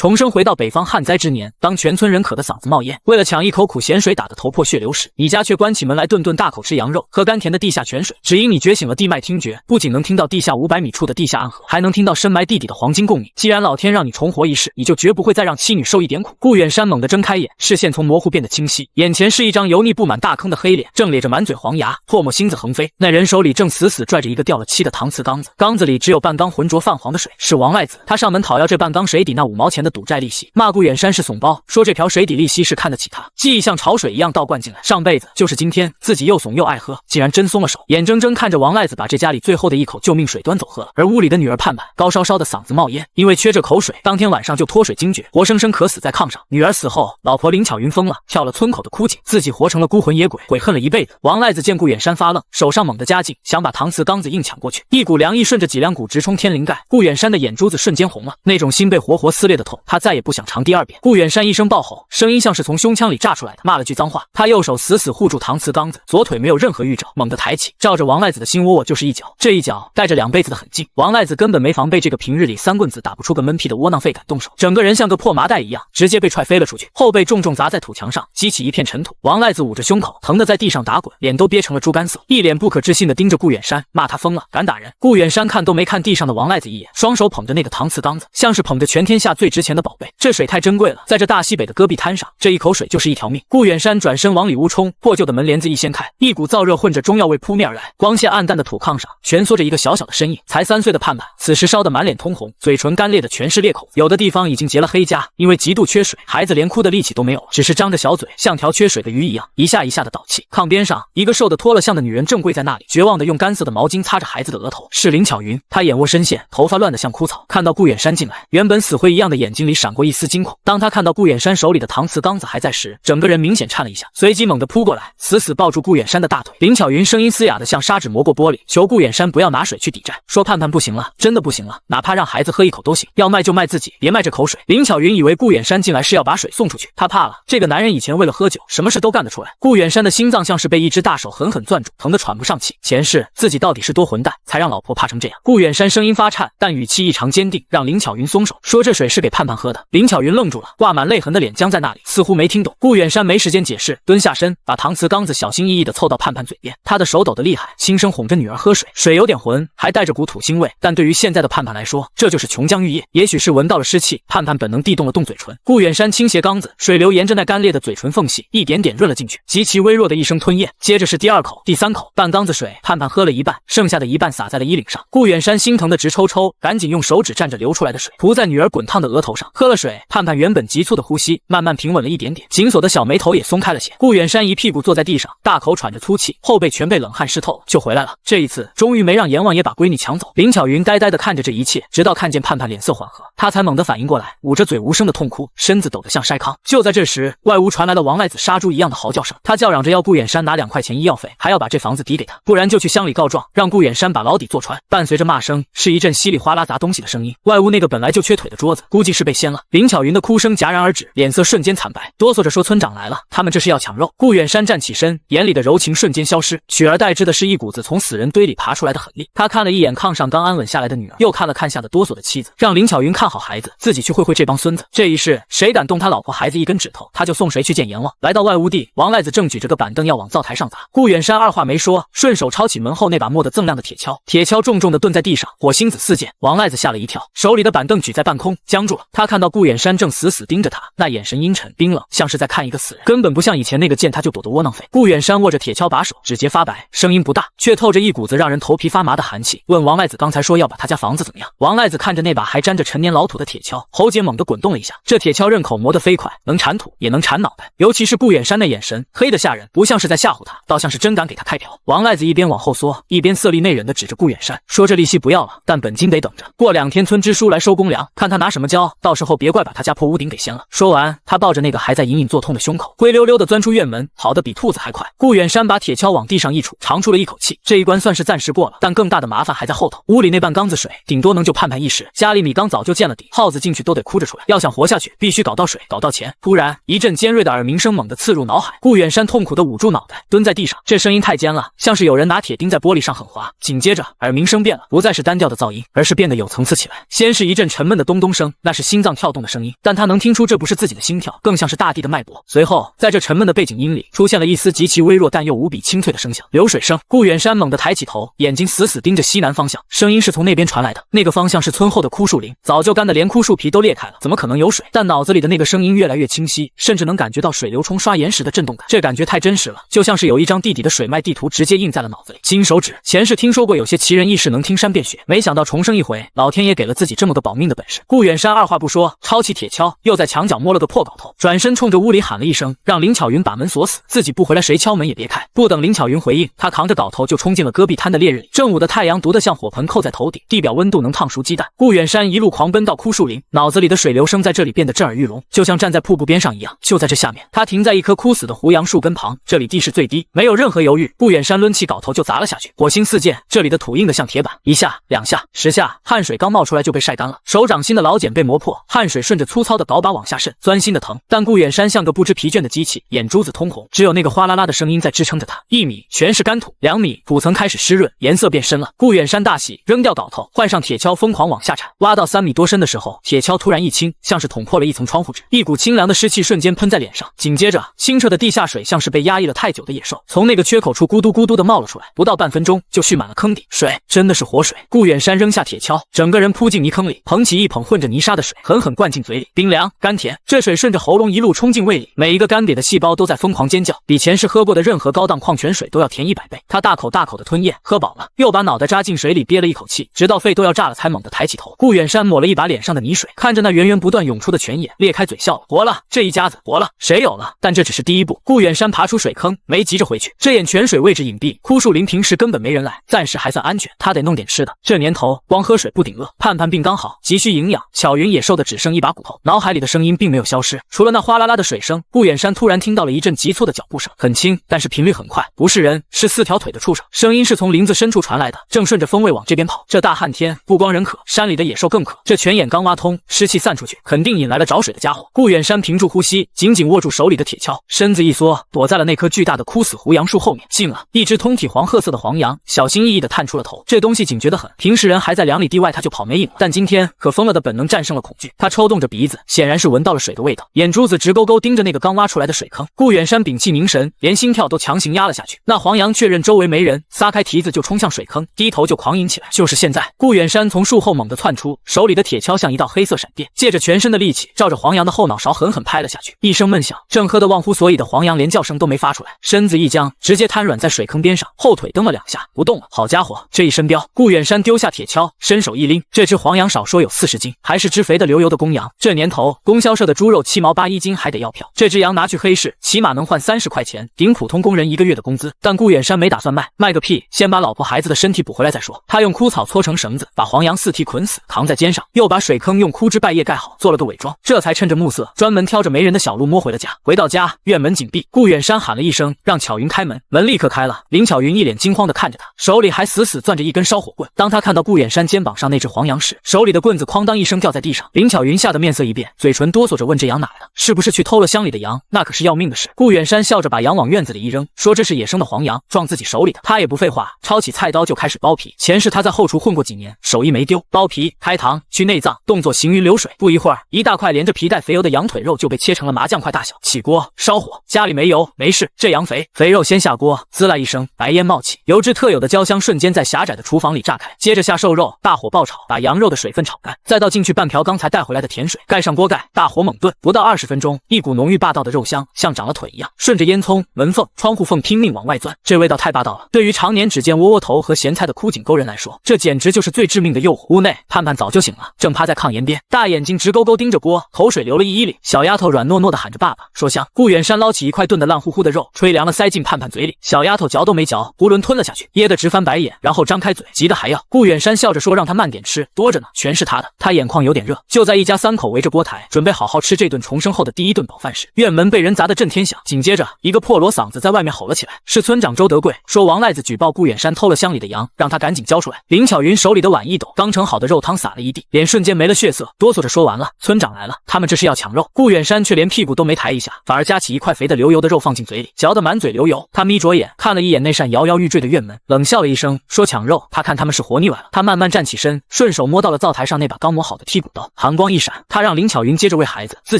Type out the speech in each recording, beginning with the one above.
重生回到北方旱灾之年，当全村人渴得嗓子冒烟，为了抢一口苦咸水打得头破血流时，你家却关起门来顿顿大口吃羊肉，喝甘甜的地下泉水。只因你觉醒了地脉听觉，不仅能听到地下500米处的地下暗河，还能听到深埋地底的黄金共鸣。既然老天让你重活一世，你就绝不会再让妻女受一点苦。顾远山猛地睁开眼，视线从模糊变得清晰，眼前是一张油腻布满大坑的黑脸，正咧着满嘴黄牙，唾沫星子横飞。那人手里正死死拽着一个掉了漆的搪瓷缸子，缸子里只有半缸浑浊泛黄的水，是王赖子。他上门讨要这半缸水底那5毛钱的赌债利息，骂顾远山是怂包，说这瓢水底利息是看得起他，记忆像潮水一样倒灌进来。上辈子就是今天，自己又怂又爱喝，竟然真松了手，眼睁睁看着王赖子把这家里最后的一口救命水端走喝了。而屋里的女儿盼盼高烧烧的嗓子冒烟，因为缺着口水，当天晚上就脱水惊厥，活生生渴死在炕上。女儿死后，老婆林巧云疯了，跳了村口的枯井，自己活成了孤魂野鬼，悔恨了一辈子。王赖子见顾远山发愣，手上猛地加劲，想把搪瓷缸子硬抢过去，一股凉意顺着脊梁骨直冲天灵盖。顾远山的眼珠子瞬间红了，那种心被活活撕裂的痛，他再也不想尝第二遍。顾远山一声爆吼，声音像是从胸腔里炸出来的，骂了句脏话。他右手死死护住搪瓷缸子，左腿没有任何预兆，猛地抬起，照着王赖子的心窝窝就是一脚。这一脚带着2辈子的狠劲，王赖子根本没防备这个平日里3棍子打不出个闷屁的窝囊废敢动手，整个人像个破麻袋一样，直接被踹飞了出去，后背重重砸在土墙上，激起一片尘土。王赖子捂着胸口，疼得在地上打滚，脸都憋成了猪肝色，一脸不可置信地盯着顾远山，骂他疯了，敢打人。顾远山看都没看地上的王赖子一眼，双手捧着那个搪瓷缸子，像是捧着全天下最值钱的宝贝。这水太珍贵了，在这大西北的戈壁滩上，这一口水就是一条命。顾远山转身往里屋冲，破旧的门帘子一掀开，一股燥热混着中药味扑面而来。光线暗淡的土炕上蜷缩着一个小小的身影，才3岁的盼盼，此时烧得满脸通红，嘴唇干裂的全是裂口，有的地方已经结了黑痂，因为极度缺水，孩子连哭的力气都没有了，只是张着小嘴，像条缺水的鱼一样，一下一下的倒气。炕边上，一个瘦得脱了相的女人正跪在那里，绝望的用干涩的毛巾擦着孩子的额头，是林巧云。她眼窝深陷，头发乱得像枯草，看到顾远山进来，原本死灰一样的眼睛里闪过一丝惊恐。当她看到顾远山手里的搪瓷缸子还在时，整个人明显颤了一下，随即猛地扑过来，死死抱住顾远山的大腿。林巧云声音嘶哑的像砂纸磨过玻璃，求顾远山不要拿水去抵债，说盼盼不行了，真的不行了，哪怕让孩子喝一口都行，要卖就卖自己，别卖这口水。林巧云以为顾远山进来是要把水送出去，她怕了，这个男人以前为了喝酒，什么事都干得出来。顾远山的心脏像是被一只大手狠狠攥住，疼得喘不上气。前世自己到底是多混蛋，才让老婆怕成这样。顾远山声音发颤，但语气异常坚定，让林巧云松手，说这水是给盼盼喝的。林巧云愣住了，挂满泪痕的脸僵在那里，似乎没听懂。顾远山没时间解释，蹲下身，把搪瓷缸子小心翼翼地凑到盼盼嘴边，他的手抖得厉害，轻声哄着女儿喝水，水有点浑，还带着股土腥味，但对于现在的盼盼来说，这就是琼浆玉液。也许是闻到了湿气，盼盼本能地动了动嘴唇。顾远山倾斜缸子，水流沿着那干裂的嘴唇缝隙一点点润了进去，极其微弱的一声吞咽，接着是第2口、第3口，半缸子水盼盼喝了一半，剩下的一半洒在了衣领上。顾远山心疼的直抽抽，赶紧用手指蘸着流出来的水涂在女儿滚烫的额头上。喝了水，盼盼原本急促的呼吸慢慢平稳了一点点，紧锁的小眉头也松开了些。顾远山一屁股坐在地上，大口喘着粗气，后背全被冷汗湿透，就回来了。这一次终于没让阎王爷把闺女抢走。林巧云呆呆地看着这一切，直到看见盼盼脸色缓和，她才猛地反应过来，捂着嘴无声的痛哭，身子抖得像筛糠。就在这时，外屋传来了王赖子杀猪一样的嚎叫声，他叫嚷着要顾远山拿2块钱医药费，还要把这房子抵给他，不然就去乡里告状，让顾远山把牢底坐穿。伴随着骂声，是一阵稀里哗啦砸东西的声音。外屋那个本来就缺腿的桌子，估计是被掀了。林巧云的哭声戛然而止，脸色瞬间惨白，哆嗦着说：“村长来了，他们这是要抢肉。”顾远山站起身，眼里的柔情瞬间消失，取而代之的是一股子从死人堆里爬出来的狠力。他看了一眼炕上刚安稳下来的女儿，又看了看吓得哆嗦的妻子，让林巧云看好孩子，自己去会会这帮孙子。这一世谁敢动他老婆孩子一根指头，他就送谁去见阎王。来到外屋地，王赖子正举着个板凳要往灶台上砸，顾远山二话没说，顺手抄起门后那把磨得锃亮的铁锹，铁锹重重地顿在地上，火星子四溅。王赖子吓了一跳，手里的板凳举在半空，僵住了。他看到顾远山正死死盯着他，那眼神阴沉冰冷，像是在看一个死人，根本不像以前那个见他就躲的窝囊废。顾远山握着铁锹把手，指节发白，声音不大，却透着一股子让人头皮发麻的寒气，问王赖子刚才说要把他家房子怎么样？王赖子看着那把还沾着陈年老土的铁锹，喉结猛地滚动了一下。这铁锹刃口磨得飞快，能铲土也能铲脑袋，尤其是顾远山那眼神黑得吓人，不像是在吓唬他，倒像是真敢给他开瓢。王赖子一边往后缩，一边色厉内荏地指着顾远山，说这利息不要了，但本金得等着，过2天村支书来收公粮，看他拿什么交，到时候别怪把他家破屋顶给掀了。说完，他抱着那个还在隐隐作痛的胸口，灰溜溜地钻出院门，跑得比兔子还快。顾远山把铁锹往地上一杵，长出了一口气，这一关算是暂时过了，但更大的麻烦还在后头。屋里那半缸子水，顶多能救盼盼一时，家里米缸早就见了底，耗子进去都得哭着出来。要想活下去，必须搞到水，搞到钱。突然，一阵尖锐的耳鸣声猛地刺入脑海，顾远山痛苦地捂住脑袋，蹲在地上。这声音太尖了，像是有人拿铁钉在玻璃上狠划。紧接着，耳鸣声变了，不再是单调的噪音，而是变得有层次起来。先是一阵沉闷的咚咚声，那是心脏跳动的声音，但他能听出这不是自己的心跳，更像是大地的脉搏。随后，在这沉闷的背景音里，出现了一丝极其微弱但又无比清脆的声响，流水声。顾远山猛地抬起头，眼睛死死盯着西南方向，声音是从那边传来的。那个方向是村后的枯树林，早就干得连枯树皮都裂开了，怎么可能有水？但脑子里的那个声音越来越清晰，甚至能感觉到水流冲刷岩石的震动感。这感觉太真实了，就像是有一张地底的水脉地图直接印在了脑子里。金手指，前世听说过有些奇人异事能听山变雪，没想到重生一回，老天爷给了自己这么个保命的本事。顾远山二话不说，抄起铁锹，又在墙角摸了个破镐头，转身冲着屋里喊了一声，让林巧云把门锁死，自己不回来谁敲门也别开。不等林巧云回应，他扛着镐头就冲进了戈壁滩的烈日里。正午的太阳毒得像火盆扣在头顶，地表温度能烫熟鸡蛋。顾远山一路狂奔到枯树林，脑子里的水流声在这里变得震耳欲聋，就像站在瀑布边上一样。就在这下面，他停在一棵枯死的胡杨树根旁，这里地势最低，没有任何犹豫，顾远山抡起镐头就砸了下去。火星四溅，这里的土硬得像铁板，一下两下10下，汗水刚冒出来就被晒干了，手掌心的老茧被磨破，汗水顺着粗糙的镐把往下渗，钻心的疼。但顾远山像个不知疲倦的机器，眼珠子通红，只有那个哗啦啦的声音在支撑着他。1米全是干土，2米土层开始湿润，颜色变深了。顾远山大喜，扔掉镐头，换上铁锹，疯狂往下铲。挖到3米多深的时候，铁锹突然一倾，像是捅破了一层窗户纸，一股清凉的湿气瞬间喷在脸上。紧接着，清澈的地下水像是被压抑了太久的野兽，从那个缺口处咕嘟咕嘟的冒了出来，不到半分钟就蓄满了坑底。水真的是活水。顾远山扔下铁锹，整个人扑进泥坑里，捧起一捧混着泥沙的水，狠狠灌进嘴里，冰凉甘甜。这水顺着喉咙一路冲进胃里，每一个干瘪的细胞都在疯狂尖叫，比前世喝过的任何高档矿泉水都要甜100倍。他大口大口的吞咽，喝饱了，又把脑袋扎进水里憋了一口气，直到肺都要炸了才猛地抬起头。顾远山抹了一把脸上的泥水，看着那源源不断涌出的泉眼，裂开嘴笑了。活了，这一家子活了，谁有了？但这只是第一步。顾远山爬出水坑，没急着回去，这眼泉水位置隐蔽，枯树林平时根本没人来，暂时还算安全。他得弄点吃的，这年头光喝水不顶饿。盼盼病刚好，急需营养。巧云也瘦得只剩一把骨头。脑海里的声音并没有消失，除了那哗啦啦的水声，顾远山突然听到了一阵急促的脚步声，很轻，但是频率很快，不是人，是4条腿的畜生。声音是从林子深处传来的，正顺着风味往这边跑。这大旱天，不光人渴，山里的野兽更渴。这泉眼刚挖通，湿气散出去，肯定引来了找水的家伙。顾远山屏住呼吸，紧紧握住手里的铁锹，身子一缩，躲在了那棵巨大的枯死胡杨树后面。近了，一只通体黄褐色的黄羊小心翼翼地探出了头。这东西警觉得很，平时人还在2里地外，他就跑没影了，但今天可疯了的本能战胜了恐惧。他抽动着鼻子，显然是闻到了水的味道，眼珠子直勾勾盯着那个刚挖出来的水坑。顾远山屏气凝神，连心跳都强行压了下去。那黄羊确认周围没人，撒开蹄子就冲向水坑，低头就狂饮起来。就是现在，顾远山从树后猛地窜出，手里的铁锹像一道黑色闪电，借着全身的力气，照着黄羊的后脑勺狠狠拍了下去。一声闷响，正喝得忘乎所以的黄羊连叫声都没发出来，身子一僵，直接瘫软在水坑边上，后腿蹬了2下，不动了。好家伙，这一身膘！顾远山丢下铁锹，伸手一拎，这只黄羊少说有40斤，还是只肥得流油的公羊。这年头，供销社的猪肉7毛8一斤还得要票，这只羊拿去黑市，起码能换30块钱，顶普通工人1个月的工资。但顾远山没打算卖，卖个屁！先把老婆孩子的身体补回来再说。他用枯草搓成绳子，把黄羊4蹄捆死，扛在肩上，又把水坑用枯枝败叶盖好，做了个伪装，这才趁着暮色，专门挑着没人的小路摸回了家。回到家，院门紧闭，顾远山喊了一声，让巧云开门，门立刻开了。林巧云一脸惊慌地看着他，手里还死死攥着一根烧火棍。当他看到顾远山肩膀上那只黄羊时，手里的棍子哐当一声掉在地上。林巧云吓得面色一变，嘴唇哆嗦着问：这羊哪来的？是不是去偷了乡里的羊？那可是要命的事。顾远山笑着把羊往院子里一扔，说这是野生的黄羊，撞自己手里的。他也不废话，抄起菜刀就开始剥皮。前世他在后厨混过几年，手艺没丢。剥皮、开膛、去内脏，动作行云流水。不一会儿，一大块连着皮带肥油的羊腿肉就被切成了麻酱块大小。起锅烧火，家里没油没事，这羊肥。肥肉先下锅，滋啦一声，白烟冒起，油脂特有的焦香瞬间在狭窄的厨房里炸开。接着下瘦肉，大火爆炒，把羊肉的水分炒干，再倒进去半瓢刚才带回来的甜水，盖上锅盖，大火猛炖。不到20分钟，一股浓郁霸道的肉香像长了腿一样，顺着烟囱、门缝、窗户缝拼命往外钻。这味道太霸道了，对于常年只见窝窝头和咸菜的枯井沟人来说，这简直就是最致命的诱惑。屋内，盼盼早就醒了，正趴在炕沿边，大眼睛直勾勾盯着锅，口水流了一衣里。小丫头软糯糯的喊着爸爸，说香。顾远山捞起一块炖得烂乎乎的肉，吹凉了塞进盼盼嘴里，小丫头嚼都没嚼，囫囵吞了下去，噎得直翻白眼，然后张开嘴，急得还要。顾远山笑着说让他慢点吃，多着呢，全是他的。他眼眶有点热。就在一家3口围着锅台，准备好好吃这顿重生后的第一顿饱饭时，院门被人砸得震天响，紧接着一个破锣嗓子在外面吼了起来，是村长周德贵，说王赖子举报顾远山偷了乡里的羊，让他赶紧交出来。林巧云手里的碗一抖，刚盛好的肉汤洒了一地，脸瞬间没了血色，哆嗦着说完了，村长来了，他们这是要抢肉。顾远山却连屁股都没抬一下，反而夹起一块肥得流油的肉放进嘴里，嚼得满嘴流油。他眯着眼看了一眼那扇摇摇欲坠的院门，冷笑了一声，说抢肉，他看他们是活腻歪了。他慢慢站起身，顺手摸到了灶台上那把刚磨好的剔骨刀。寒光一闪，他让林巧云接着喂孩子，自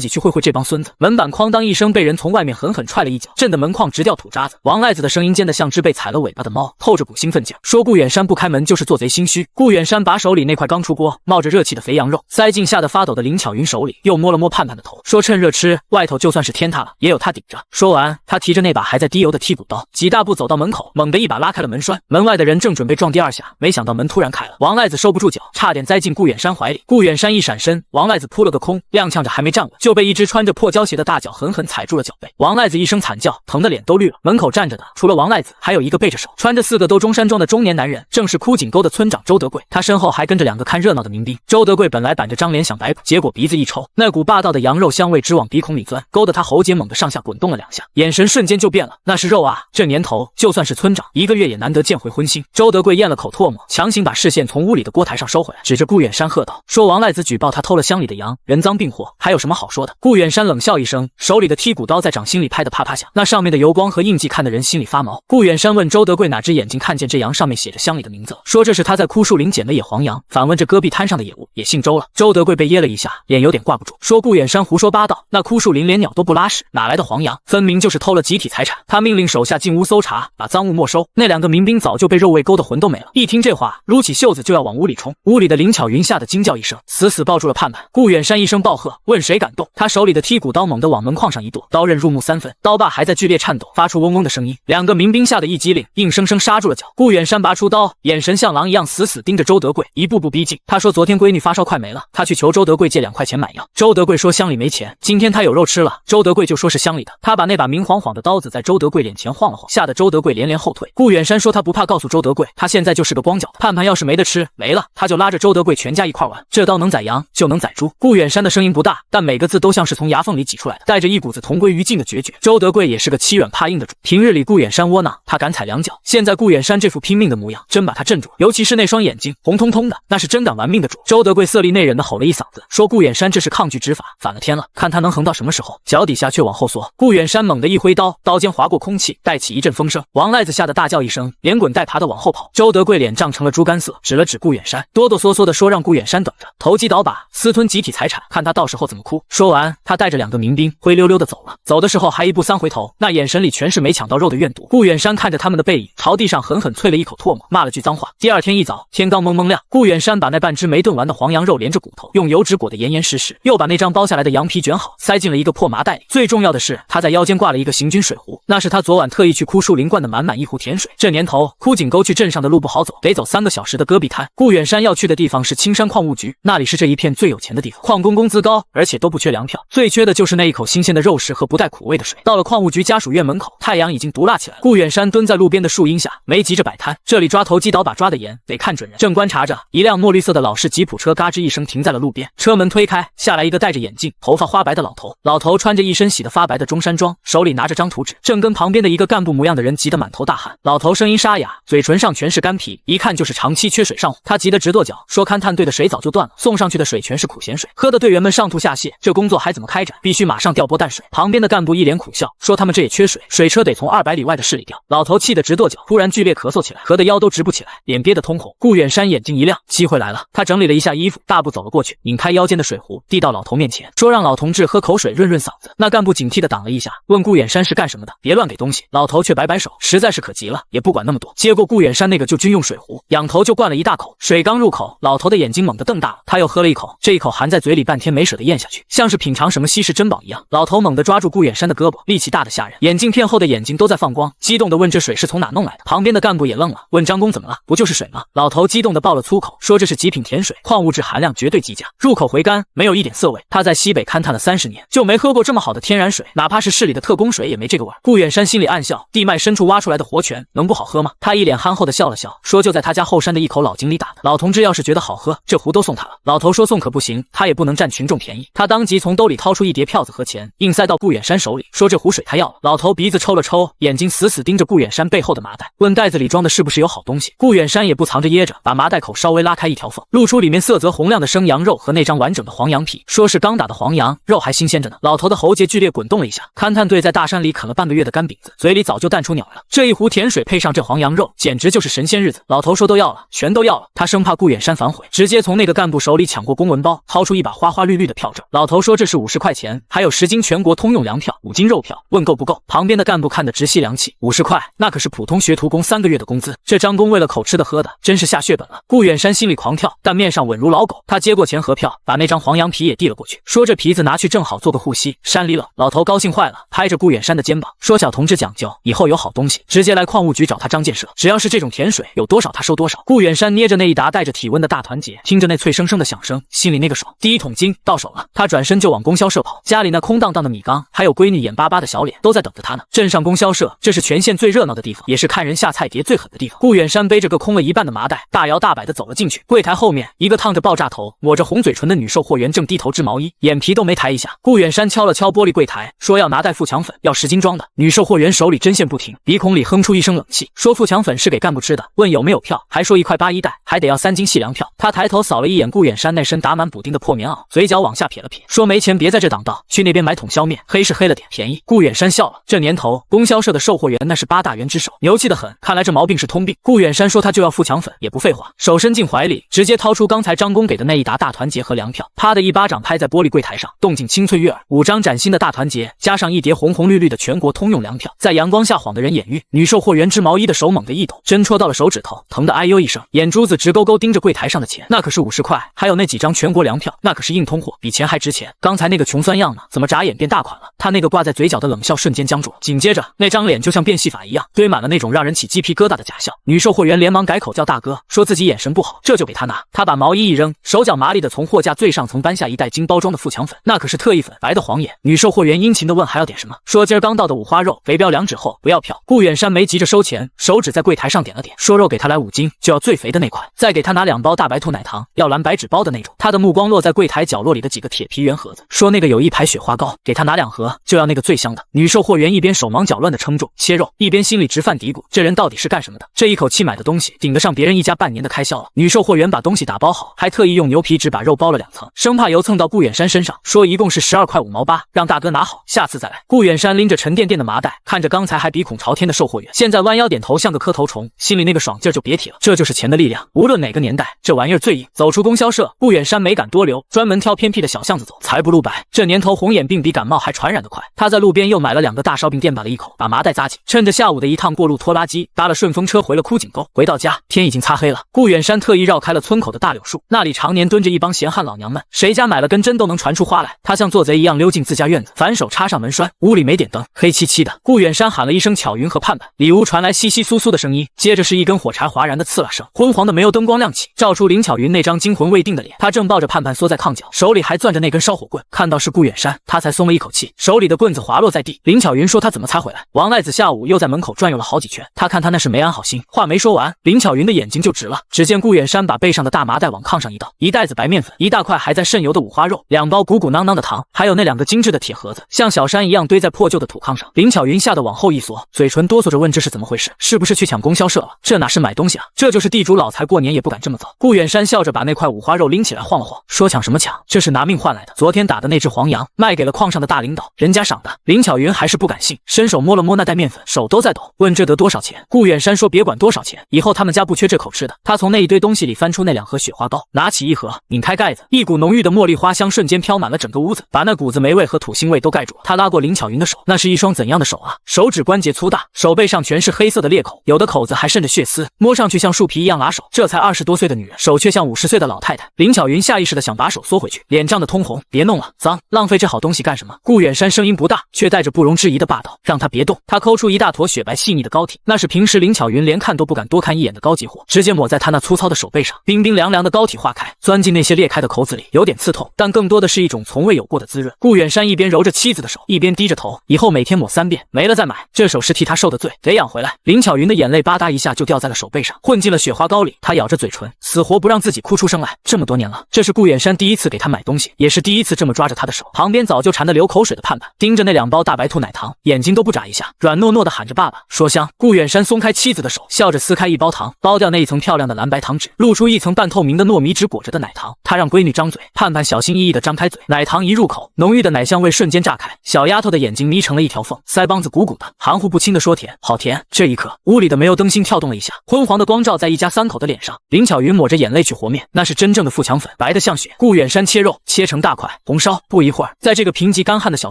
己去会这帮孙子。门板哐当一声被人从外面狠狠踹了一脚，震得门框直掉土渣子。王赖子的声音尖得像只被踩了尾巴的猫，透着股兴奋劲，说顾远山不开门就是做贼心虚。顾远山把手里那块刚出锅冒着热气的肥羊肉塞进吓得发抖的林巧云手里，又摸了摸盼盼的头，说趁热吃，外头就算是天塌了也有他顶着。说完，他提着那把还在滴油的剔骨刀，几大步走到门口，猛地一把拉开了门栓。门外的人正准备撞第二下，没想到门突然开了，王赖子收不住脚，差点栽进顾远山怀里。顾远山一闪身，王赖子扑了个空，踉跄着还没站稳，就被一只穿着破胶鞋的大脚狠狠踩住了脚背。王赖子一声惨叫，疼得脸都绿了。门口站着的除了王赖子，还有一个背着手穿着4个兜中山装的中年男人，正是枯井沟的村长周德贵。他身后还跟着2个看热闹的民兵。周德贵本来板着张脸想摆谱，结果鼻子一抽，那股霸道的羊肉香味直往鼻孔里钻，勾得他喉结猛地上下滚动了2下，眼神瞬间就变了。那是肉啊！这年头就算是村长1个月也难得见回荤腥。周德贵咽了口唾沫，强行把视线从屋里的锅台上收回来，指着顾远山喝道：“说王赖子举报他偷了乡里的羊，人赃并获，还有什么好说的？”顾远山冷笑一声，手里的剔骨刀在掌心里拍得啪啪响，那上面的油光和印记看得人心里发毛。顾远山问周德贵哪只眼睛看见这羊上面写着乡里的名字，说这是他在枯树林捡的野黄羊。反问这戈壁滩上的野物也姓周了。周德贵被噎了一下，脸有点挂不住，说顾远山胡说八道，那枯树林连鸟都不拉屎，哪来的黄羊？分明就是偷了集体财产。他命令手下进屋搜查，把赃物没收。那2个民兵早就被肉味勾得魂都没了，一听这话，撸起袖子就要往屋里冲。屋里的林巧云吓得惊叫一声，死死抱住了盼盼。顾远山一声暴喝，问谁敢动？他手里的剔骨刀猛地往门框上一剁，刀刃入木3分，刀把还在剧烈颤抖，发出嗡嗡的声音。2个民兵吓得一激灵，硬生生刹住了脚。顾远山拔出刀，眼神像狼一样死死盯着周德贵，一步步逼近。他说昨天闺女发烧快没了，他去求周德贵借2块钱买药。周德贵说乡里没钱，今天他有肉吃了。周德贵就说是乡里的。他把那把明晃晃的刀子在周德贵脸前晃了晃，吓得周德贵连连后退。顾远山说他不怕告诉周德贵，他现在就是个光脚的，盼盼要是没得吃没了，他就拉着周德贵全家一块玩。这刀能宰羊就能宰猪。顾远山的声音不大，但每个字都像是从牙缝里挤出来的，带着一股子同归于尽的决绝。周德贵也是个欺软怕硬的主，平日里顾远山窝囊，他敢踩2脚，现在顾远山这副拼命的模样，真把他镇住了。尤其是那双眼睛红彤彤的，那是真敢玩命的主。周德贵色厉内荏的吼了一嗓子，说顾远山这是抗拒执法，反了天了，看他能横到什么时候。脚底下却往后缩，顾远山猛地一挥刀，刀尖划过空气，带起一阵风声。王赖子吓得大叫一声，连滚带爬的往后跑。周德贵脸涨成了猪肝色，指了指顾远山，哆哆嗦嗦的说让顾远山等着，投机倒把，私吞集体财产，看他到时候怎么哭。说完，他带着2个民兵灰溜溜的走了，走的时候还1步3回头，那眼神里全是没抢到肉的怨毒。顾远山看着他们的背影，朝地上狠狠啐了一口唾沫，骂了句脏话。第2天一早，天刚蒙蒙亮，顾远山把那半只没炖完的黄羊肉连着骨头用油纸裹得严严实实，又把那张剥下来的羊皮卷好，塞进了一个破麻袋里。最重要的是，他在腰间挂了一个行军水壶，那是他昨晚特意去枯树林灌的满满一壶甜水。这年头，枯井沟去镇上的路不好走，得走3个小时的戈壁滩。顾远山要去的地方是青山矿务局，那里是这一片最有钱的地方，矿工工资高，而且都不缺粮票，最缺的就是那一口新鲜的肉食和不带苦味的水。到了矿务局家属院门口，太阳已经毒辣起来了。顾远山蹲在路边的树荫下，没急着摆摊，这里抓投机倒把抓得严，得看准人。正观察着，一辆墨绿色的老式吉普车嘎吱一声停在了路边，车门推开，下来一个戴着眼镜、头发花白的老头。老头穿着一身洗得发白的中山装，手里拿着张图纸，正跟旁边的一个干部模样的人急得满头大汗。老头声音沙哑，嘴唇上全是干皮，一看就是长期缺水上火。他急得直跺脚，说勘探队的水早就断了，送上去的水全是苦咸水，喝的队员们上吐下泻，这工作还怎么开展？必须马上调拨淡水。旁边的干部一脸苦笑，说他们这也缺水，水车得从200里外的市里调。老头气得直跺脚，突然剧烈咳嗽起来，咳得腰都直不起来，脸憋得通红。顾远山眼睛一亮，机会来了。他整理了一下衣服，大步走了过去，拧开腰间的水壶，递到老头面前，说让老同志喝口水润润嗓子。那干部警惕地挡了一下，问顾远山是干什么的，别乱给东西。老头却摆摆手，实在是可急了，也不管那么多，接过顾远山那个就军用水壶，仰头就灌了一大口。水刚入口，老头的眼睛猛地瞪大了，他又喝了一口，这一口含在嘴里半天没舍得咽下去，像是品尝什么稀世珍宝一样。老头猛地抓住顾远山的胳膊，力气大得吓人，眼镜片后的眼睛都在放光，激动地问这水是从哪弄来的。旁边的干部也愣了，问张工怎么了？不就是水吗？老头激动地爆了粗口，说这是极品甜水，矿物质含量绝对极佳，入口回甘，没有一点涩味。他在西北勘探了30年，就没喝过这么好的天然水，哪怕是市里的特供水也没这个味儿。顾远山心里暗笑，地脉深处挖出来的活泉能不好喝吗？他一脸憨厚地笑了笑，说就在他家后山的一口老井里打的，老同志要是觉得好喝，这壶都送他了。老头说送可不行，他也不能占群众便宜。他当即从兜里掏出一叠票子和钱，硬塞到顾远山手里，说这壶水他要了。老头鼻子抽了抽，眼睛死死盯着顾远山背后的麻袋，问袋子里装的是不是有好东西。顾远山也不藏着掖着，把麻袋口稍微拉开一条缝，露出里面色泽红亮的生羊肉和那张完整的黄羊皮，说是刚打的黄羊，肉还新鲜着呢。老头的喉结剧烈滚动了一下，勘探队在大山里啃了半个月的干饼子，嘴里早就淡出鸟了。这一壶甜水配上这黄羊肉，简直就是神仙日子。老头说都要了，全都要了。他生怕顾远山反悔，直接从那个干部手里抢过公文包，掏出一把花花绿绿的票证。老头说这是50块钱，还有10斤全国通用粮票，5斤肉票，问够不够？旁边的干部看得直吸凉气，50块那可是普通学徒工3个月的工资，这张工为了口吃的喝的，真是下血本了。顾远山心里狂跳，但面上稳如老狗。他接过钱和票，把那张黄羊皮也递了过去，说这皮子拿去正好做个护膝，山里冷。老头高兴坏了，拍着顾远山的肩膀说：“小同志讲究，以后有好东西直接来矿务局找他张建设，只要是这种甜水，有多少他收多少。”顾远山捏着那一沓带着体温的大团结，听着那脆生生的响声，心里那个爽。第1桶金到手了，他转身就往供销社跑。家里那空荡荡的米缸，还有闺女眼巴巴的小脸，都在等着他呢。镇上供销社，这是全县最热闹的地方，也是看人下菜碟最狠的地方。顾远山背着个空了一半的麻袋，大摇大摆地走了进去。柜台后面，一个烫着爆炸头、抹着红嘴唇的女售货员正低头织毛衣，眼皮都没抬一下。顾远山敲了敲玻璃柜台，说要拿袋富强粉，要10斤装的。女售货员手里针线不停，鼻孔里哼出一声冷气，说富强粉是给干部吃的，问有没有票，还说1块8一袋，还得要3斤细粮票。他抬头扫了一眼顾远山那身打满补丁的破棉袄，嘴角往下撇了撇，说没钱别在这挡道，去那边买桶削面，黑是黑了点，便宜。顾远山笑了，这年头供销社的售货员那是8大员之首，牛气得很，看来这毛病是通病。顾远山说他就要富强粉，也不废话，手伸进怀里，直接掏出刚才张工给的那一沓大团结和粮票，啪的一巴掌拍在玻璃柜台上，动静清脆悦耳。5张崭新的大团结，加上一叠红红绿绿的全国通用粮票，在阳光下晃得人眼晕。女售货员织毛衣的手猛地一抖，针戳到了手指头，疼得哎呦一声，眼珠子直勾勾盯着柜台上的钱，那可是50块，还有那几张全国粮票，那可是硬通货，比钱还值钱。刚才那个穷酸样呢，怎么眨眼变大款了？他那个挂在嘴角的冷笑瞬间僵住，紧接着那张脸就像变戏法一样，堆满了那种让人起鸡皮疙瘩的假笑。女售货员连忙改口叫大哥，说自己眼神不好，这就给他拿。他把毛衣一扔，手脚麻利的从货架最上层搬下一袋精包装的富强粉，那可是特意粉，白的晃眼。女售货员殷勤的问还要点什么，说今儿刚到的五花肉，肥膘2指厚，不要票。顾远山没急着收钱，手指在柜台上点了点，说肉给他来5斤，就要最肥的那款，再给他拿2包大白兔奶糖，要蓝白纸包的那种。他的目光落在柜台角落里的几个铁皮圆盒子，说那个有1排雪花糕，给他拿2盒，就要那个最香的。女售货员一边手忙脚乱的称重切肉，一边心里直犯嘀咕，这人到底是干什么的？这一口气买的东西顶得上别人一家半年的开销了。女售货员把东西打包好，还特意用牛皮纸把肉包了2层，生怕油蹭到顾远山身上，说一共是12块5毛8，让大哥拿好，下次再来。顾远山拎着沉甸甸的麻袋，看着刚才还鼻孔朝天的售货员，现在弯腰点头像个磕头虫，心里那个爽劲儿就别提了。这就是钱的力量，无论哪个年代，这玩意儿最硬。走出供销社，顾远山没敢多留，专门挑偏僻的小巷子走，财不露白。这年头红眼病比感冒还传染得快，他在路边又买了2个大烧饼垫，把了一口，把麻袋扎紧，趁着下午的一趟过路拖拉机，搭了顺风车回了枯井沟。回到家，天已经擦黑了。顾远山特意绕开了村口的大柳树，那里常年蹲着一帮闲汉老娘们，谁家买了根针都能传出花来。他像做贼一样溜进自家院子，反手插上门栓，屋里没点灯，黑漆漆的。顾远山喊了一声巧云和盼盼，里屋传来窸窸窣窣的声音，接着是一根火柴哗然的刺啦声，昏黄的煤油灯光亮起，照出林巧云那张惊魂未定的脸。他正抱着盼盼缩在炕角，手里还攥着那根烧火棍，看到是顾远山，他才松了一口气，手里的棍子滑落在地。林巧云说他怎么才回来？王赖子下午又在门口转悠了好几圈，他看他那是没安好心，话没说完，林巧云的眼睛就直了。只见顾远山把背上的大麻袋往炕上一倒，一袋子白面粉，一大块还在渗油的五花肉，2包鼓鼓囊囊的糖，还有那2个精致的铁盒子，像小山一样堆在破旧的土炕上。林巧云吓得往后一缩，嘴唇哆嗦着问这是怎么回事？是不是去抢供销社了？这哪是买东西啊，这就是地主老财过年也不敢这么走。顾远山笑着把那块五花肉拎起来晃了晃，说抢什么抢，这是拿命换来的，昨天打的那只黄羊卖给了矿上的大领导，人家赏的。林巧云还是不敢信，伸手摸了摸那袋面粉，手都在抖，问这得多少钱？顾远山说别管多少钱，以后他们家不缺这口吃的。他从那一堆东西里翻出那2盒雪花糕，拿起一盒，拧开盖子，一股浓郁的茉莉花香瞬间飘满了整个屋子，把那股子霉味和土腥味都盖住了。他拉过林巧云的手，那是一双怎样的手啊？手指关节粗大，手背上全是黑色的裂口，有的口子还渗着血丝，摸上去像树皮一样拉手。这才20多岁的女人，手却像50岁的老太太。林巧云下意识的想把手缩回去，脸涨得通红，别弄了，脏，浪费这好东西干什么？顾远山声音不大，却带着不容置疑的霸道，让他别动。他抠出一大坨雪白细腻的膏体，那是平时林巧云连看都不敢多看一眼的高级货，直接抹在他那粗糙的手背上，冰冰凉凉的膏体化开，钻进那些裂开的口子里，有点刺痛，但更多的是一种从未有过的滋润。顾远山一边揉着妻子的手，一边低着头，以后每天抹3遍，没了再买，这手是替他受的罪，得养回来。林巧云的眼泪吧嗒一下就掉在了手背上，混进了雪花膏里，她咬着嘴唇，死活不让自己哭出声来。这么多年了，这是顾远山第一次给他买东西，也是第一次这么抓着他的手。旁边早就馋得流口水的盼盼盯着那2包大白兔奶糖，眼睛都不眨一下，软糯糯的喊着爸爸，说香。顾远山松开妻子的手，笑着撕开1包糖，剥掉那一层漂亮的蓝白糖纸，露出一层半透明的糯米纸裹着的奶糖。他让闺女张嘴，盼盼小心翼翼地张开嘴，奶糖一入口，浓郁的奶香味瞬间炸开，小丫头的眼睛眯成了一条缝，腮帮子鼓鼓的，含糊不清地说甜，好甜。这一刻，屋里的煤油灯芯跳动了一下，昏黄的光照在一家3口的脸上。林巧云抹着眼泪去和面，那是真正的富强粉，白得像雪。顾远山切肉，切成大块，红烧。不一会儿，在这个贫瘠干旱的小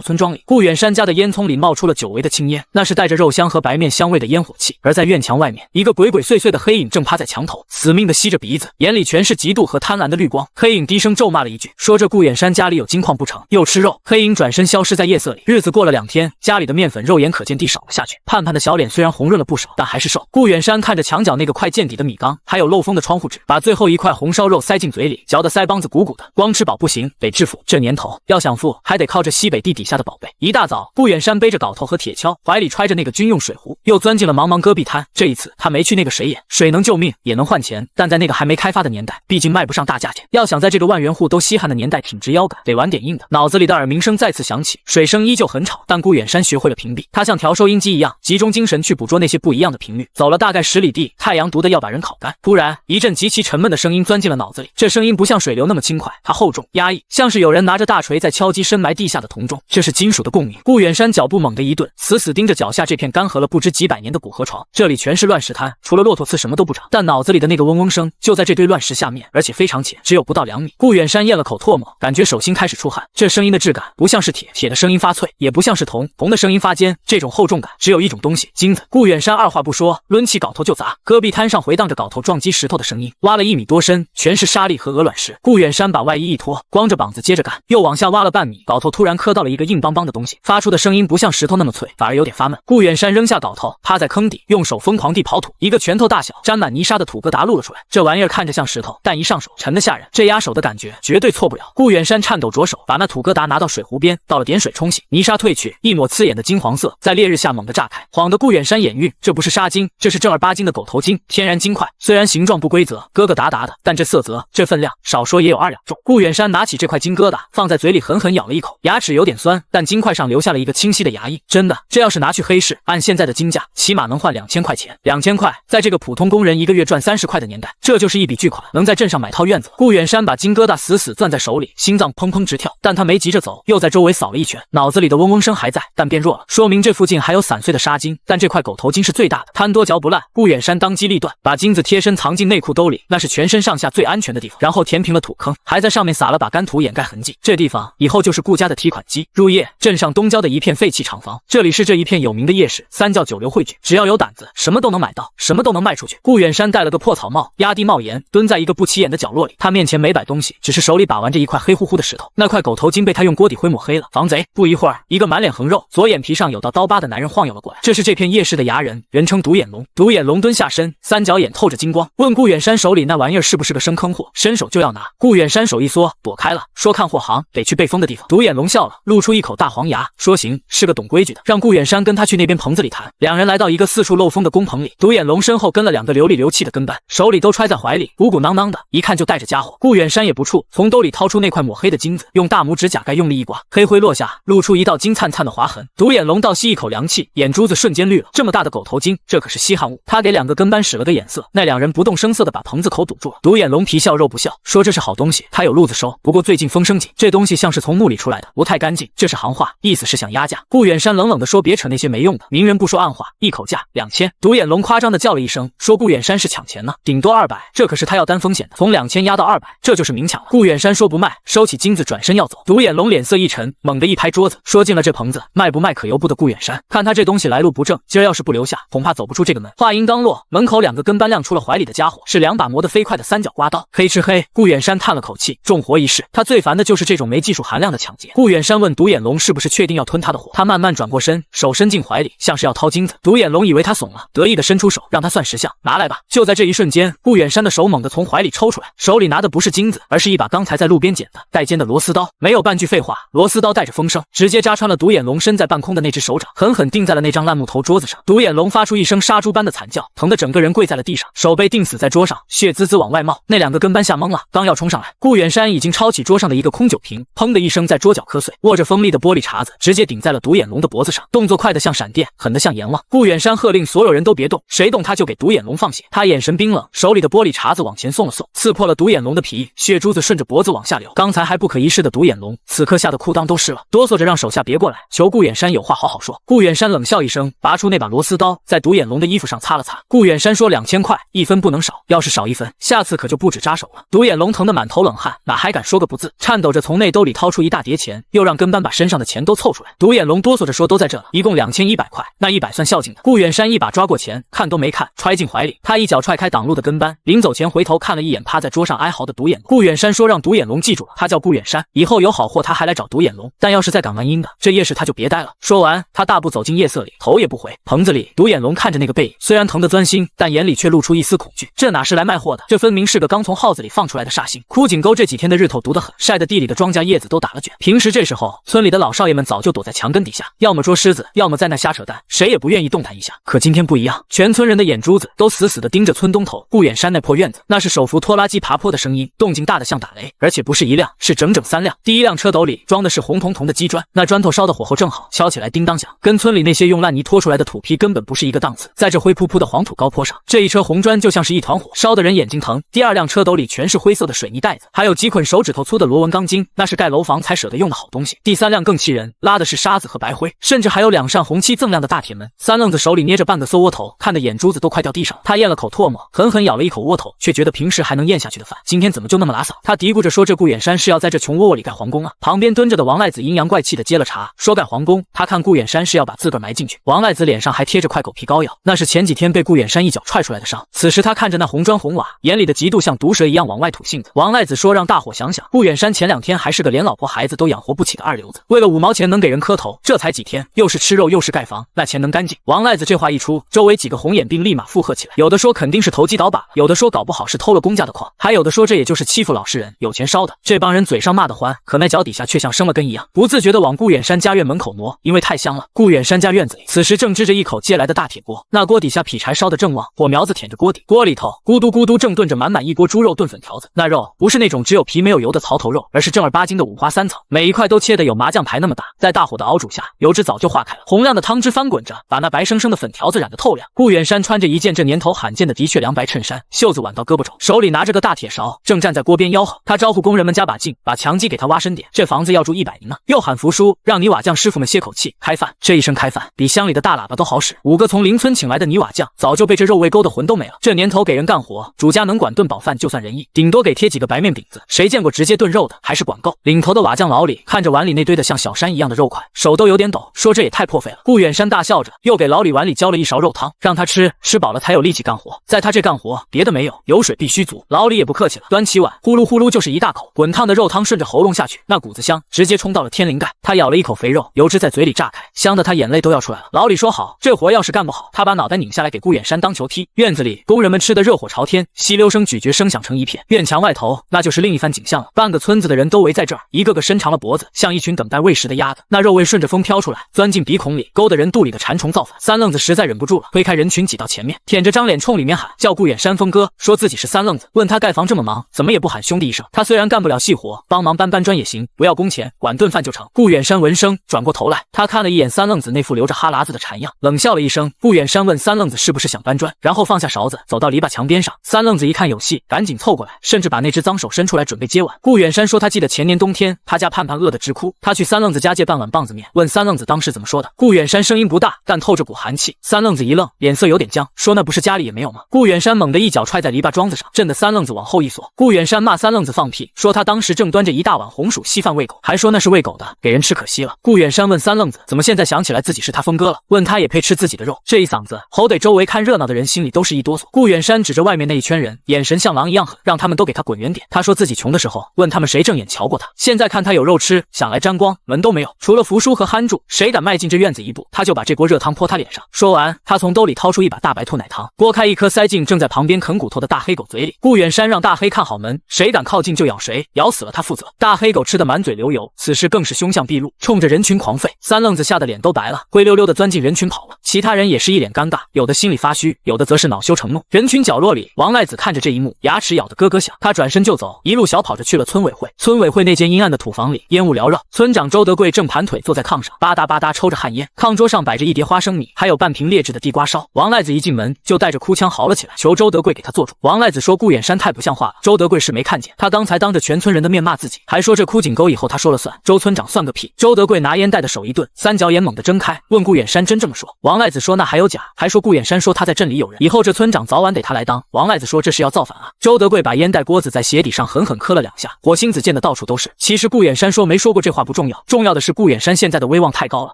村庄里，顾远山家的烟囱里冒出了久违的青烟，那是带着肉香和白面香味的烟火气。而在院墙外面，一个鬼鬼祟祟的黑影正趴在墙头，死命的吸着鼻子，眼里全是嫉妒和贪婪的绿光。黑影低声咒骂了一句，说这顾远山家里有金矿不成，又吃肉。黑影转身消失在夜色里。日子过了2天，家里的面粉肉眼可见地少了下去。盼盼的小脸虽然红润了不少，但还是瘦。顾远山看着墙角那个快见底的米缸，还有漏风的窗户纸，把最后一块红烧肉塞进嘴里，嚼得腮帮子鼓鼓的。光吃饱不行，得致富。这年头要想富，还得靠着西北地底下的宝贝。一大早，顾远山背着镐头和铁锹，怀里揣着那个军用水壶，又钻进了茫茫戈壁滩。这一次他没去那个水眼，水能救命，也能换钱，但在那个还没开发的年代，毕竟卖不上大价钱。要想在这个万元户都稀罕的年代挺直腰杆，得玩点硬的。脑子里的耳鸣声再次响起，水声依旧很吵，但顾远山学会了屏蔽。他像调收音机一样，集中精神去捕捉那些不一样的频率。走了大概10里地，太阳毒得要把人烤干。突然，一阵极其沉闷的声音钻进了脑子里。这声音不像水流那么轻快，它厚重压抑，像是有人拿着大锤在敲击深埋地下的铜钟。这是金属的共鸣。顾远山脚步猛地一顿，死死盯着脚下这片干涸了不知几百年的古河床。这里全是乱石滩，除了骆驼刺什么都不长。但脑子里的那个嗡嗡声就在这堆乱石下面，而且非常浅，只有不到2米。顾远山咽了口唾沫，感觉手心开始出汗。这声音的质感不像是铁，铁的声音发脆，也不像是铜，铜的声音发尖。这种厚重感只有一种东西，金子。顾远山二话不说，抡起镐头就砸。戈壁滩上回荡着镐头撞击石头的声音，挖了1米多深，全是沙砾和鹅卵石。顾远山把外衣一脱，光着膀子接着干，又往下挖了半米，镐头突然磕到了一个硬邦邦的东西，发出的声音不像石头那么脆，反而有点发闷。顾远山扔下镐头，趴在坑底，用手疯狂地刨土，一个拳头大小、沾满泥沙的土疙瘩露了出来。这玩意儿看着像石头，但一上手沉得吓人，这压手的感觉绝对错不了。顾远山颤抖着手，把那土疙瘩拿到水壶边，倒了点水冲洗，泥沙褪去，一抹刺眼的金黄色在烈日下猛地炸开，晃得顾远山眼晕。这不是沙金，这是正儿八经的狗头金，天然金块。虽然形状不规则，疙疙瘩瘩的，但这色泽、这分量，少说也有2两重。顾远山拿起这块金疙瘩，放在嘴里狠狠咬了一口，牙齿有点酸，但金块上留下了一个清晰的牙印。真的，这要是拿去黑市，按现在的金价，起码能换2000块钱。2000块，在这个普通工人一个月赚30块的年代，这就是一笔巨款，能在镇上买套院子。顾远山把金疙瘩死死攥在手里，心脏砰砰直跳，但他没急着走，又在周围扫了一圈，脑子里的嗡嗡声还在，但变弱了，说明这附近还有散碎的沙金，但这块狗头金是最大的，贪多嚼不烂。顾远山当机立断，把金子贴身藏进内裤兜里，那是全身上下最安全的地方，然后填平了土坑，还在上面撒了把干土掩盖痕迹。这地方以后就是顾家的提款机。入夜，镇上东郊的一片废弃厂房，这里是这一片有名的夜市，三教九流汇聚，只要有胆子，什么都能买到，什么都能卖出去。顾远山戴了个破草帽，压低帽檐，蹲在一个不起眼的角落里，他面前没摆东西，只是手里把玩着一块黑乎乎的石头。那块狗头金被他用锅底灰抹黑了。防贼！不一会儿，一个满脸横肉、左眼皮上有道刀疤的男人晃悠了过来，这是这片夜市的衙人，人称独眼龙。独眼龙蹲下身，三角眼透着金光，问顾远山手里那玩意儿是不是个生坑货，伸手就要拿。顾远山手一缩，躲开了，说看货行得去被封的地方。独眼龙笑了，露出一口大黄牙，说行，是个懂规矩的，让顾远山跟他去那边棚子里谈。两人来到一个四处漏风的工棚里，独眼龙身后跟了2个流里流气的跟班，手里都揣在怀里，鼓鼓囊囊的，一看就带着家伙。顾远山也不怵，从兜里掏出那块抹黑的金子，用大拇指甲盖用力一刮，黑灰落下，露出一道金灿灿的划痕。独眼龙倒吸一口凉气，眼珠子瞬间绿了，这么大的狗头金，这可是稀罕物。他给2个跟班使了个眼色，那2人不动声色的把棚子口堵住了。独眼龙皮笑肉不笑，说这是好东西，他有路子收，不过最近风声紧，这东西像是从墓里出来的，不太干净，这是行话，意思是想压价。顾远山冷冷的说，别扯那些没用的，明人不说暗话，一口价2000。独眼龙夸张的叫了一声，说顾远山是抢钱呢，顶多200，这可是他要担风险的，从2000压到200，这就是明抢了。顾远山说不卖，收起金子转身要走。独眼龙脸色一沉，猛地一拍桌子，说进了这棚子，卖不卖可由不得顾远山，看他这东西来路不正，今儿要是不留下，恐怕走不出这个门。话音刚落，门口2个跟班亮出了怀里的家伙，是2把磨得飞快的三角刮刀，黑吃黑。顾远山叹了口气，重活一世，他最烦的就是这种没技术含量的抢劫。顾远山问独眼龙是不是确定要吞他的火，他慢慢转过身，手伸进怀里，像是要掏金子。独眼龙以为他怂了，得意的伸出手让他算识相，拿来吧。就在这一瞬间，顾远山的手猛地从怀里抽出来，手里拿的不是金子，而是一把刚才在路边捡的带尖的螺丝刀。没有半句废话，螺丝刀带着风声，直接扎穿了独眼龙身在半空的那只手掌，狠狠钉在了那张烂木头桌子上。独眼龙发出一声杀猪般的惨叫，疼得整个人跪在了地上，手被钉死在桌上，血滋滋往外冒。那2个跟班吓懵了，刚要冲上来，顾远山已经抄起桌上的一个空酒瓶，砰的一声在桌角磕碎，握着锋利的玻璃碴子直接顶在了独眼龙的脖子上，动作快得像闪电，狠得像阎王。顾远山喝令所有人都别动，谁动他就给独眼龙放血。他眼神冰冷，手里的玻璃碴子往前送了送，刺破了独眼龙的皮，血珠子顺着脖子往下流。刚才还不可一世的独眼龙，此刻吓得裤裆都湿了，哆嗦着让手下别过来，求顾远山有话好好说。顾远山冷笑一声，拔出那把螺丝刀，在独眼龙的衣服上擦了擦。顾远山说2000块，1分不能少，要是少1分，下次可就不止扎手了。独眼龙疼的满头冷汗，哪还敢说个不字？颤抖着从内兜里掏出一大叠钱，又让跟班把身上的钱都凑出来。独眼龙哆嗦着说：“都在这了，一共2100块，那100算孝敬的。”顾远山一把抓过钱，看都没看，揣进怀里。他一脚踹开挡路的跟班，临走前回头看了一眼趴在桌上哀嚎的独眼龙。顾远山说：“让独眼龙记住了，他叫顾远山，以后有好货他还来找独眼龙。但要是再敢玩阴的，这夜市他就别待了。”说完，他大步走进夜色里，头也不回。棚子里，独眼龙看着那个背影，虽然疼得钻心，但眼里却露出一丝恐惧。这哪是来卖货的？这分明是个刚从耗子里放出来的煞星。枯井沟这几天的日头毒得很，晒得地里的庄稼叶子都打了卷。平时这时候，村里的老少爷们早就躲在墙根底下，要么捉狮子，要么在那瞎扯淡，谁也不愿意动弹一下。可今天不一样，全村人的眼珠子都死死地盯着村东头顾远山那破院子。那是手扶拖拉机爬坡的声音，动静大得像打雷，而且不是一辆，是整整3辆。第一辆车斗里装的是红彤彤的鸡砖，那砖头烧的火候正好，敲起来叮当响，跟村里那些用烂泥拖出来的土坯根本不是一个档次。在这灰扑扑的黄土高坡上，这一车红砖就像是一团火，烧得人眼睛疼。第二辆车斗里全是灰色的水泥袋子，还有几捆手指头粗的螺纹钢筋，那是盖楼房才舍得用的好东西。第三辆更气人，拉的是沙子和白灰，甚至还有2扇红漆锃亮的大铁门。三愣子手里捏着半个馊窝头，看得眼珠子都快掉地上。他咽了口唾沫，狠狠咬了一口窝头，却觉得平时还能咽下去的饭，今天怎么就那么拉嗓？他嘀咕着说：“这顾远山是要在这穷窝窝里盖皇宫啊！”旁边蹲着的王赖子阴阳怪气的接了茬，说：“盖皇宫，他看顾远山是要把自个儿埋进去。”王赖子脸上还贴着块狗皮膏药，那是前几天被顾远山一脚踹出来的伤。此时他看着那红砖红瓦，眼里的嫉妒像毒蛇一样往外吐信子。王赖子说：“让大伙想想，顾远山前2天还是个连老婆孩子都养活不起的二流子，为了5毛钱能给人磕头，这才几天，又是吃肉又是盖房，那钱能干净？”王赖子这话一出，周围几个红眼兵立马附和起来，有的说肯定是投机倒把，有的说搞不好是偷了公家的矿，还有的说这也就是欺负老实人，有钱烧的。这帮人嘴上骂得欢，可那脚底下却像生了根一样，不自觉地往顾远山家院门口挪，因为太香了。顾远山家院子里，此时正支着一口借来的大铁锅，那锅底下劈柴烧得正旺，火苗子舔着锅底，锅里头咕嘟咕嘟正炖着满满一锅猪肉炖粉条子。那肉不是那种只有皮没有油的槽头肉，而是正儿八经的五花3层，每一块都切得有麻将牌那么大，在大火的熬煮下，油脂早就化开了，红亮的汤汁翻滚着，把那白生生的粉条子染得透亮。顾远山穿着一件这年头罕见的的确凉白衬衫，袖子挽到胳膊肘，手里拿着个大铁勺，正站在锅边吆喝。他招呼工人们加把劲，把墙基给他挖深点，这房子要住100年呢。又喊服输，让泥瓦匠师傅们歇口气，开饭。这一声开饭，比乡里的大喇叭都好使。5个从邻村请来的泥瓦匠，早就被这肉味勾得魂都没了。这年头给人干活，主家能管顿饱饭就算仁义，顶多给贴几个白面饼子，谁见过直接炖肉的？还是管够。领头的瓦匠老李看着碗里那堆的像小山一样的肉块，手都有点抖，说这也太破费了。顾远山大笑着，又给老李碗里浇了一勺肉汤，让他吃，吃饱了才有力气干活。在他这干活，别的没有，油水必须足。老李也不客气了，端起碗，呼噜呼噜就是一大口，滚烫的肉汤顺着喉咙下去，那股子香直接冲到了天灵盖。他咬了一口肥肉，油脂在嘴里炸开，香得他眼泪都要出来了。老李说好，这活要是干不好，他把脑袋拧下来给顾远山当球踢。院子里工人们吃得热火朝天，吸溜声咀嚼声响成一片。院墙外头那就是另一番景象了，半个村子的人都围在这儿，一个个伸长了脖子，像一群等待喂食的鸭子。那肉味顺着风飘出来，钻进鼻孔里，勾得人肚里的馋虫造反。三愣子实在忍不住了，推开人群挤到前面，舔着张脸冲里面喊，叫顾远山峰哥，说自己是三愣子，问他盖房这么忙，怎么也不喊兄弟一声。他虽然干不了细活，帮忙搬砖也行，不要工钱，管顿饭就成。顾远山闻声转过头来，他看了一眼三愣子那副流着哈喇子的馋样，冷笑了一声。顾远山问三愣子是不是想搬砖，然后放下勺子，走到篱笆墙边上。三愣子一看有戏，赶紧凑过来，甚至把那只脏手伸出来准备接碗。顾远山说他记得前年冬天，他家盼盼饿得直哭，他去三愣子家借半碗棒子面，问三愣子当时怎么说的。顾远山声音不大，但透着股寒气。三愣子一愣，脸色有点僵，说那不是家里也没有吗？顾远山猛地一脚踹在篱笆桩子上，震得三愣子往后一缩。顾远山骂三愣子放屁，说他当时正端着一大碗红薯稀饭喂狗，还说那是喂狗的，给人吃可惜了。顾远山问三愣子怎么现在想起来自己是他峰哥了，问他也配吃自己的肉。这一嗓子吼得周围看热闹的人心里都是一哆嗦。顾远山指着外面那一圈人，眼神像狼一样狠，让他们都给他滚远点。他说自己穷的时候问他们谁正眼瞧过他，现在看他有肉吃，想来沾光，门都没有，除了福叔和憨柱，谁敢迈进这院子一步，他就把这锅热汤泼他脸上。说完，他从兜里掏出一把大白兔奶糖，拨开一颗塞进正在旁边啃骨头的大黑狗嘴里。顾远山让大黑看好门，谁敢靠近就咬谁，咬死了他负责。大黑狗吃得满嘴流油，此时更是凶相毕露，冲着人群狂吠。三愣子吓得脸都白了，灰溜溜的钻进人群跑了。其他人也是一脸尴尬，有的心里发虚，有的则是恼羞成怒。人群角落里，王赖子看着这一幕，牙齿咬得咯咯响，他转身就走，一路小跑着去了村委会。村委会那间阴暗的土房里，烟雾缭绕，村长周德贵正盘腿坐在炕上，吧嗒吧嗒抽着旱烟，炕桌上摆着一碟花生米，还有半瓶劣质的地瓜烧。王赖子一进门就带着哭腔嚎了起来，求周德贵给他做主。王赖子说顾远山太不像话了，周德贵是没看见，他刚才当着全村人的面骂自己，还说这枯井沟以后他说了算，周村长算个屁。周德贵拿烟袋的手一顿，三角眼猛地睁开，问顾远山真这么说。王赖子说那还有假，还说顾远山说他在镇里有人，以后这村长早晚得他来当。王赖子说这是要造反啊。周德贵把烟袋锅子子在鞋底上狠狠磕了2下，火星子溅得到处都是。其实顾远山说没说过这话不重要，重要的是顾远山现在的威望太高了，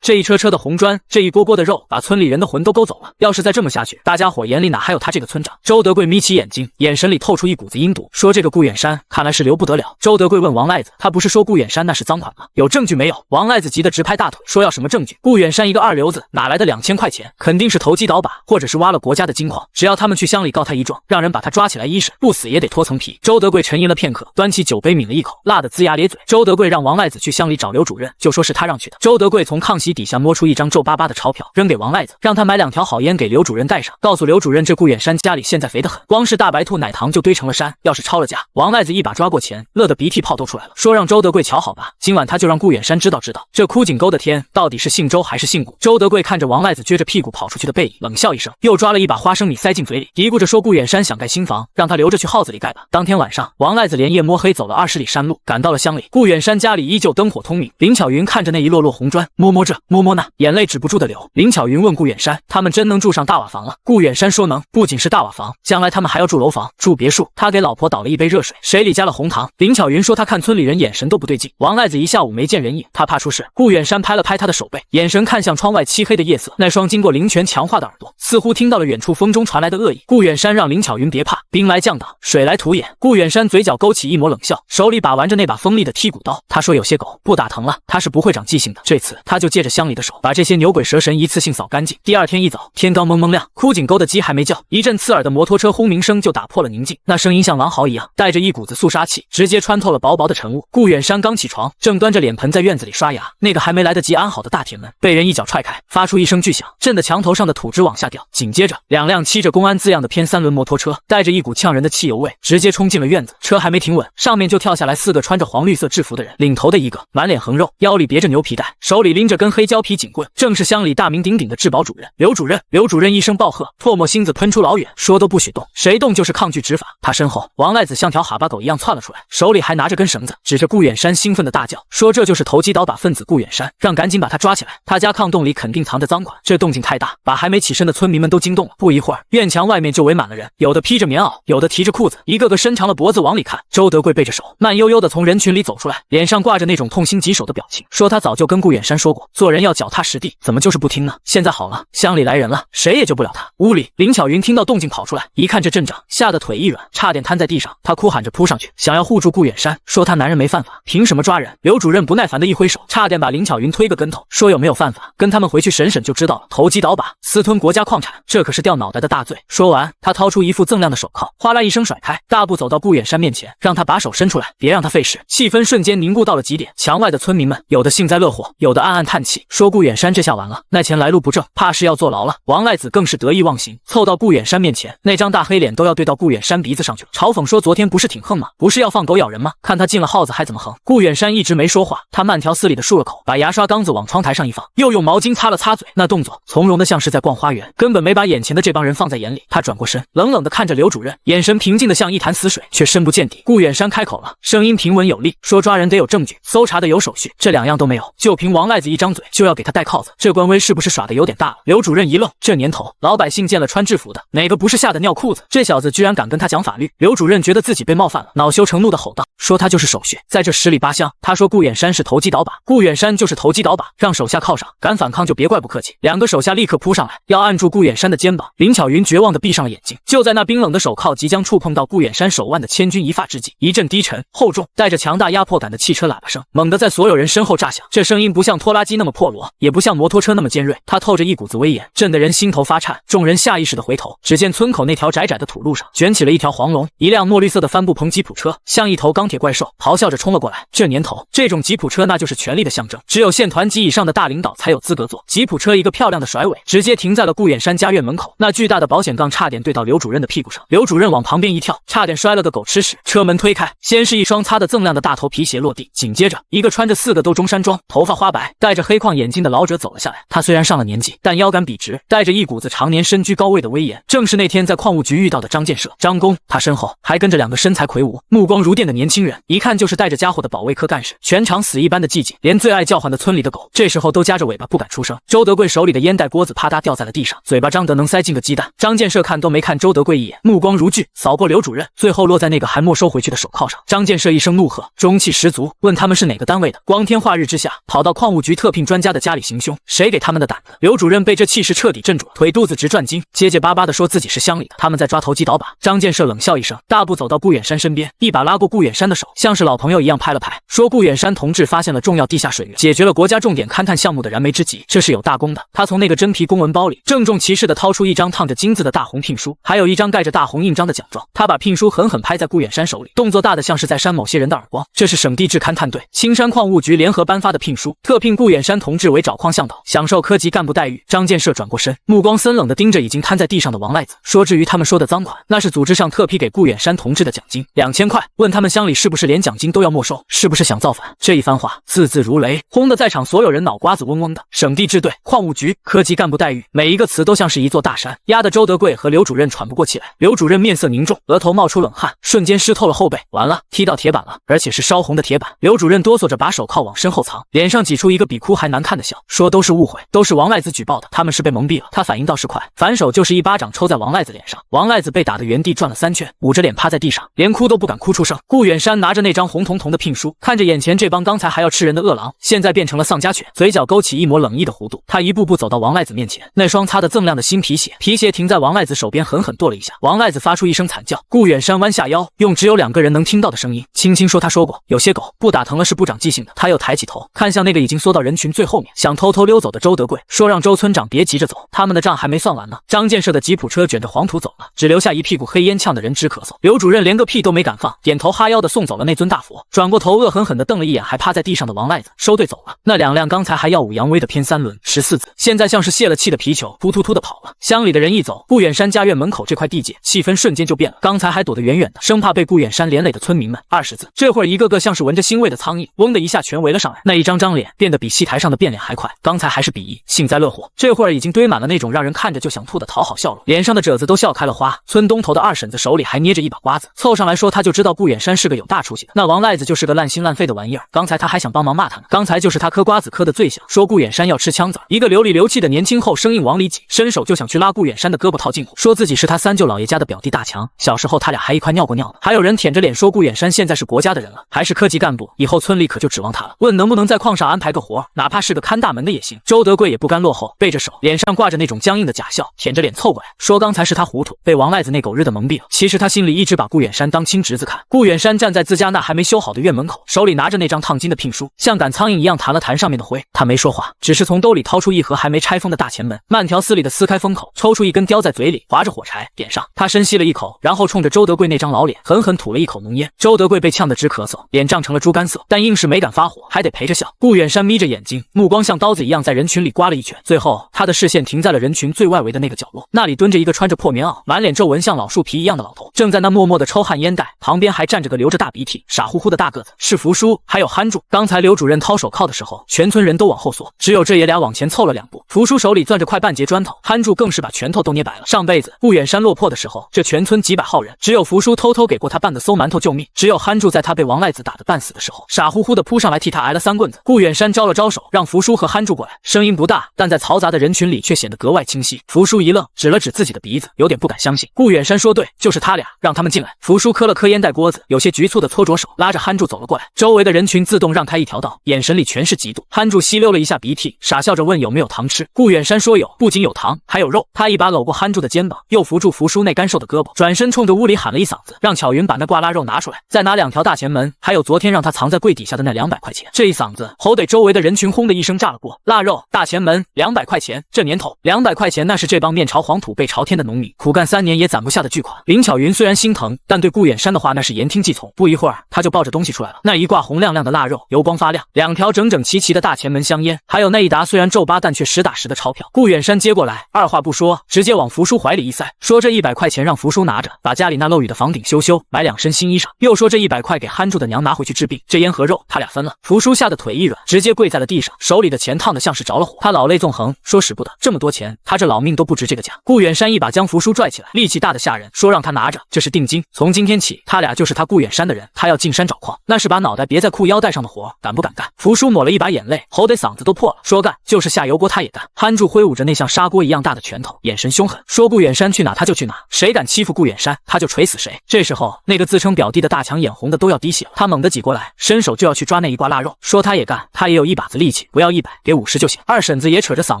这一车车的红砖，这一锅锅的肉，把村里人的魂都勾走了。要是再这么下去，大家伙眼里哪还有他这个村长？周德贵眯起眼睛，眼神里透出一股子阴毒，说这个顾远山看来是留不得了。周德贵问王赖子，他不是说顾远山那是赃款吗？有证据没有？王赖子急得直拍大腿，说要什么证据？顾远山一个二流子，哪来的2000块钱？肯定是投机倒把，或者是挖了国家的金矿。只要他们去乡里告他一状，让人把他抓起来一审，不死也得脱层皮。周德贵沉吟了片刻，端起酒杯抿了一口，辣得龇牙咧嘴。周德贵让王赖子去乡里找刘主任，就说是他让去的。周德贵从炕席底下摸出一张皱巴巴的钞票，扔给王赖子，让他买2条好烟给刘主任带上，告诉刘主任这顾远山家里现在肥得很，光是大白兔奶糖就堆成了山，要是抄了家。王赖子一把抓过钱，乐得鼻涕泡都出来了，说让周德贵瞧好吧，今晚他就让顾远山知道这枯井沟的天到底是姓周还是姓顾。周德贵看着王赖子撅着屁股跑出去的背影，冷笑一声，又抓了一把花生米塞进嘴里，嘀咕着说顾远山想盖新房，让他留着去耗子里盖吧。当天晚上，王赖子连夜摸黑走了20里山路，赶到了乡里。顾远山家里依旧灯火通明，林巧云看着那一摞摞红砖，摸摸这摸摸那，眼泪止不住的流。林巧云问顾远山，他们真能住上大瓦房了？顾远山说能，不仅是大瓦房，将来他们还要住楼房，住别墅。他给老婆倒了一杯热水，水里加了红糖。林巧云说他看村里人眼神都不对劲。王赖子一下午没见人影，他怕出事。顾远山拍了拍他的手背，眼神看向窗外漆黑的夜色，那双经过灵泉强化的耳朵似乎听到了远处风中传来的恶意。顾远山让林巧云别怕，兵来将挡，水来土掩。顾远山嘴角勾起一抹冷笑，手里把玩着那把锋利的剔骨刀。他说有些狗不打疼了，他是不会长记性的。这次他就借着乡里的手，把这些牛鬼蛇神一次性扫干净。第二天一早，天刚蒙蒙亮，枯井沟的鸡还没叫，一阵刺耳的摩托车轰鸣声就打破了宁静。那声音像狼嚎一样，带着一股子肃杀气，直接穿透了薄薄的晨雾。顾远山刚起床，正端着脸盆在院子里刷牙，那个还没来得及安好的大铁门被人一脚踹开，发出一声巨响，震得墙头上的土质往下掉。紧接着，2辆漆着公安字样的偏3轮摩托车，带着一股呛人的汽油味，直接冲进了院子。车还没停稳，上面就跳下来4个穿着黄绿色制服的人，领头的一个满脸横肉，腰里别着牛皮带，手里拎着根黑胶皮警棍，正是乡里大名鼎鼎的治保主任刘主任。刘主任一声暴喝，唾沫星子喷出老远，说都不许动，谁动就是抗拒执法。他身后，王赖子像条哈巴狗一样窜了出来，手里还拿着根绳子，指着顾远山兴奋的大叫，说这就是投机倒把分子顾远山，让赶紧把他抓起来，他家炕洞里肯定藏着赃款。这动静太大，把还没起身的村民们都惊动了。不一会儿，院墙外面就围满了人，有的披着棉袄，有的提着裤子，一个个伸长了脖子往里看。周德贵背着手，慢悠悠地从人群里走出来，脸上挂着那种痛心疾首的表情，说他早就跟顾远山说过，做人要脚踏实地，怎么就是不听呢？现在好了，乡里来人了，谁也救不了他。屋里，林巧云听到动静跑出来，一看这阵仗，吓得腿一软，差点瘫在地上。她哭喊着扑上去，想要护住顾远山，说他男人没犯法，凭什么抓人？刘主任不耐烦的一挥手，差点把林巧云推个跟头，说有没有犯法，跟他们回去审审就知道了。投机倒把，私吞国家矿产，这可是掉脑袋的大罪。说完，他掏出一副锃亮的手铐，哗啦一声甩开，大步走到顾远山面前，让他把手伸出来，别让他费事。气氛瞬间凝固到了极点，墙外的村民们有的幸灾乐祸，有的暗暗叹气，说顾远山这下完了，那钱来路不正，怕是要坐牢了。王赖子更是得意忘形，凑到顾远山面前，那张大黑脸都要对到顾远山鼻子上去了，嘲讽说昨天不是挺横吗？不是要放狗咬人吗？看他进了耗子还怎么横。顾远山一直没说话，他慢条斯理的漱了口，把牙刷缸子往窗台上一放，又用毛巾擦了擦嘴，那动作从容的像是在逛花园，根本没把眼前的这帮人放在眼里。他转过身，冷冷的看着刘主任，眼神平静的像一潭死水，却深不见底。顾远山开口了，声音平稳有力，说抓人得有证据，搜查的有手续，这2样都没有，就凭王赖子一张嘴就要给他戴铐子，这官威是不是耍的有点大了？刘主任一愣，这年头老百姓见了穿制服的，哪个不是吓得尿裤子？这小子居然敢跟他讲法律。刘主任觉得自己被冒犯了，恼羞成怒的吼道，说他就是手续，在这10里8乡，他说顾远山是投机倒把，顾远山就是投机倒把，让手下铐上，敢反抗就别怪不客气。2个手下立刻扑上来，要按住顾远山的肩膀。林巧云绝望地闭上了眼睛。就在那冰冷的手铐即将触碰到顾远山手腕的千钧一发之际，一阵低沉厚重带着强大压迫感的汽车喇叭声猛地在所有人身后炸响。这声音不像拖拉机那么破锣，也不像摩托车那么尖锐，它透着一股子威严，震得人心头发颤。众人下意识地回头，只见村口那条窄窄的土路上卷起了一条黄龙，一辆墨绿色的帆布棚吉普车像一头钢铁怪兽咆哮着冲了过来。这年头，这种吉普车那就是权力的象征，只有县团级以上的大领导才有资格坐。吉普车一个漂亮的甩尾，直接停在了顾远山家院门口，那巨大的保险杠差点对到刘主任的屁股上，刘主任往旁边一跳，差点摔了个狗吃屎。车门推开，先是一双擦得锃亮的大头皮鞋落地，紧接着一个穿着4个兜中山装、头发花白、戴着黑框眼镜的老者走了下来。他虽然上了年纪，但腰杆笔直，带着一股子常年身居高位的威严，正是那天在矿务局遇到的张建设张工。他身后还跟着2个身材魁梧、目光如电的年轻人，一看就是带着家伙的保卫科干事，全场死一般的寂静，连最爱叫唤的村里的狗这时候都夹着尾巴不敢出声。周德贵手里的烟袋锅子啪嗒掉在了地上，嘴巴张得能塞进个鸡蛋。张建设看都没看周德贵一眼，目光如炬，扫过刘主任，最后后落在那个还没收回去的手铐上。张建设一声怒喝，中气十足，问他们是哪个单位的，光天化日之下跑到矿务局特聘专家的家里行凶，谁给他们的胆子？刘主任被这气势彻底镇住了，腿肚子直转筋，结结巴巴地说自己是乡里的，他们在抓投机倒把。张建设冷笑一声，大步走到顾远山身边，一把拉过顾远山的手，像是老朋友一样拍了拍，说顾远山同志发现了重要地下水源，解决了国家重点勘探项目的燃眉之急，这是有大功的。他从那个真皮公文包里郑重其事地掏出一张烫着金字的大红聘书，还有一张盖着大红印章的奖状。他把聘书狠狠拍在顾远山手里，动作大的像是在扇某些人的耳光。这是省地质勘探队、青山矿务局联合颁发的聘书，特聘顾远山同志为找矿向导，享受科级干部待遇。张建设转过身，目光森冷地盯着已经瘫在地上的王赖子，说：“至于他们说的赃款，那是组织上特批给顾远山同志的奖金，2000块。问他们乡里是不是连奖金都要没收？是不是想造反？”这一番话字字如雷，轰得在场所有人脑瓜子嗡嗡的。省地质队、矿务局、科级干部待遇，每一个词都像是一座大山，压得周德贵和刘主任喘不过气来。刘主任面色凝重，额头冒出冷汗，瞬间湿透了后背。完了，踢到铁板了，而且是烧红的铁板。刘主任哆嗦着把手铐往身后藏，脸上挤出一个比哭还难看的笑，说：“都是误会，都是王赖子举报的，他们是被蒙蔽了。”他反应倒是快，反手就是一巴掌抽在王赖子脸上。王赖子被打得原地转了3圈，捂着脸趴在地上，连哭都不敢哭出声。顾远山拿着那张红彤彤的聘书，看着眼前这帮刚才还要吃人的恶狼，现在变成了丧家犬，嘴角勾起一抹冷意的弧度。他一步步走到王赖子面前，那双擦得锃亮的新皮鞋停在王赖子手边，狠狠跺了一下。王赖子发出一声惨叫，顾远山弯下腰，用只有2个人能听到的声音轻轻说：“他说过，有些狗不打疼了是不长记性的。”他又抬起头，看向那个已经缩到人群最后面，想偷偷溜走的周德贵，说：“让周村长别急着走，他们的账还没算完呢。”张建设的吉普车卷着黄土走了，只留下一屁股黑烟，呛得人直咳嗽。刘主任连个屁都没敢放，点头哈腰的送走了那尊大佛，转过头恶狠狠地瞪了一眼还趴在地上的王赖子，收队走了。那2辆刚才还耀武扬威的偏3轮14子，现在像是泄了气的皮球，突突突的跑了。乡里的人一走，顾远山家院门口这块地界气氛瞬间就变了。刚才还躲得远远的，生怕被顾远山连累的村民们20子，这会儿一个个像是闻着腥味的苍蝇，嗡的一下全围了上来。那一张张脸变得比戏台上的变脸还快，刚才还是鄙夷幸灾乐祸，这会儿已经堆满了那种让人看着就想吐的讨好笑容，脸上的褶子都笑开了花。村东头的二婶子手里还捏着一把瓜子，凑上来说他就知道顾远山是个有大出息的，那王赖子就是个烂心烂肺的玩意儿。刚才他还想帮忙骂他呢，刚才就是他嗑瓜子嗑的最响，说顾远山要吃枪子。一个流里流气的年轻后生硬往里挤，伸手就想去拉顾远山的胳膊套近乎，说自己是他三舅老爷家的表弟大强，小时候他俩还一块尿过尿呢。还有人舔着脸说顾远山现在是国家的人了，还是科级干部，以后村里可就指望他了，问能不能在矿上安排个活，哪怕是个看大门的也行。周德贵也不甘落后，背着手，脸上挂着那种僵硬的假笑，舔着脸凑过来说刚才是他糊涂，被王赖子那狗日的蒙蔽了。其实他心里一直把顾远山当亲侄子看。顾远山站在自家那还没修好的院门口，手里拿着那张烫金的聘书，像赶苍蝇一样弹了弹上面的灰。他没说话，只是从兜里掏出一盒还没拆封的大前门，慢条斯理的撕开封口，抽出一根叼在嘴里，划着火柴点上。他深吸了一口，然后冲着周德贵那张老脸狠狠吐了一口浓烟。周德贵被呛得直咳嗽，脸涨成了猪肝色，但硬是没敢发火，还得陪着笑。顾远山眯着眼睛，目光像刀子一样在人群里刮了一圈，最后他的视线停在了人群最外围的那个角落，那里蹲着一个穿着破棉袄、满脸皱纹像老树皮一样的老头，正在那默默的抽旱烟袋，旁边还站着个流着大鼻涕、傻乎乎的大个子，是福叔，还有憨柱。刚才刘主任掏手铐的时候，全村人都往后缩，只有这爷俩往前凑了2步。福叔手里攥着块半截砖头，憨柱更是把拳头都捏白了。上辈子顾远山落魄的时候，这全村几百号人，只有福叔偷偷给过他半个馊馒头救命，只有憨柱在他被王赖子打得半死的时候，傻乎乎的扑上来替他挨了3棍子。顾远山招了招手，让福叔和憨柱过来，声音不大，但在嘈杂的人群里却显得格外清晰。福叔一愣，指了指自己的鼻子，有点不敢相信。顾远山说对，就是他俩，让他们进来。福叔磕了磕烟袋锅子，有些局促的搓着手，拉着憨柱走了过来。周围的人群自动让开一条道，眼神里全是嫉妒。憨柱吸溜了一下鼻涕，傻笑着问有没有糖吃。顾远山说有，不仅有糖，还有肉。他一把搂过憨柱的肩膀，又扶住福叔那干瘦的胳膊，转身冲着屋里喊了一嗓子，让巧云把那挂腊肉拿出来，再拿2条大前门，还有昨天让他藏在柜底下的那200块钱。这一嗓子吼得周围的人群轰的一声炸了锅。腊肉、大前门、200块钱，这年头200块钱那是这帮面朝黄土背朝天的农民苦干3年也攒不下的巨款。林巧云虽然心疼，但对顾远山的话那是言听计从。不一会儿，他就抱着东西出来了，那一挂红亮亮的腊肉，油光发亮，2条整整齐齐的大前门香烟，还有那一沓虽然皱巴但却实打实的钞票。顾远山接过来，二话不说，直接往福叔怀里一塞，说这100块钱让福叔拿着，把家里那漏雨的房顶修修，买2身新衣裳，又说这100块给憨柱的娘拿回去治病，这烟和肉他俩分了。福叔吓得腿一软，直接跪在了地上，手里的钱烫得像是着了火。他老泪纵横，说使不得，这么多钱，他这老命都不值这个价。顾远山一把将福叔拽起来，力气大的吓人，说让他拿着，这是定金，从今天起，他俩就是他顾远山的人，他要进山找矿，那是把脑袋别在裤腰带上的活，敢不敢干？福叔抹了一把眼泪，吼得嗓子都破了，说干，就是下油锅他也干。憨柱挥舞着那像砂锅一样大的拳头，眼神凶狠，说顾远山去哪他就去哪，谁敢欺负顾远山，他就锤死谁。谁。这时候，那个自称表弟的大强眼红的都要滴血了，他猛地挤过来，伸手就要去抓那一挂腊肉，说他也干，他也有一把子力气，不要100，给50就行。二婶子也扯着嗓